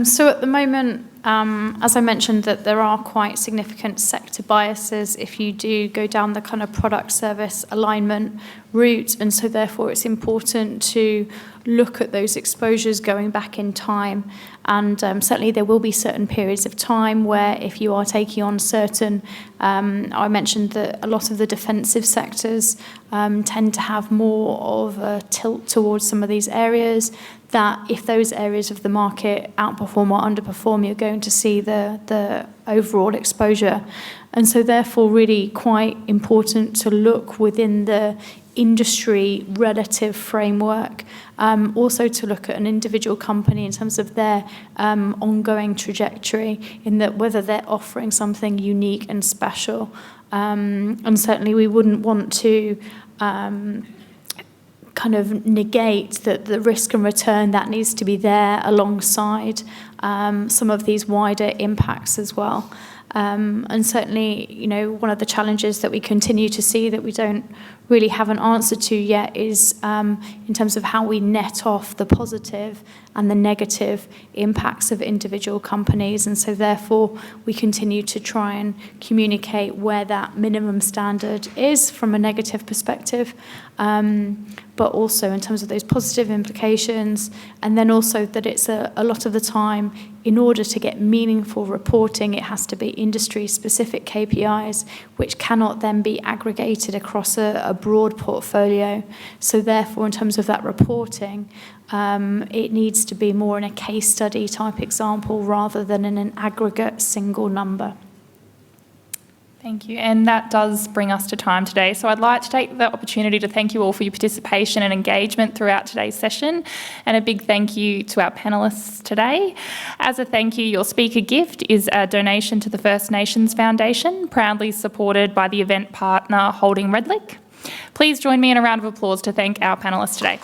so at the moment, as I mentioned, that there are quite significant sector biases if you do go down the kind of product service alignment route, and so therefore it's important to look at those exposures going back in time. And certainly there will be certain periods of time where if you are taking on certain, I mentioned that a lot of the defensive sectors tend to have more of a tilt towards some of these areas, that if those areas of the market outperform or underperform, you're going to see the overall exposure. And so therefore really quite important to look within the industry relative framework, also to look at an individual company in terms of their ongoing trajectory, in that whether they're offering something unique and special. And certainly we wouldn't want to kind of negate that the risk and return that needs to be there alongside some of these wider impacts as well. And certainly, one of the challenges that we continue to see that we don't really have an answer to yet is in terms of how we net off the positive and the negative impacts of individual companies. And so therefore, we continue to try and communicate where that minimum standard is from a negative perspective, but also in terms of those positive implications. And then also that it's a lot of the time, in order to get meaningful reporting, it has to be industry-specific KPIs, which cannot then be aggregated across a broad portfolio. So therefore, in terms of that reporting, it needs to be more in a case study type example rather than in an aggregate single number. Thank you. And that does bring us to time today. So I'd like to take the opportunity to thank you all for your participation and engagement throughout today's session. And a big thank you to our panellists today. As a thank you, your speaker gift is a donation to the First Nations Foundation, proudly supported by the event partner Holding Redlick. Please join me in a round of applause to thank our panellists today.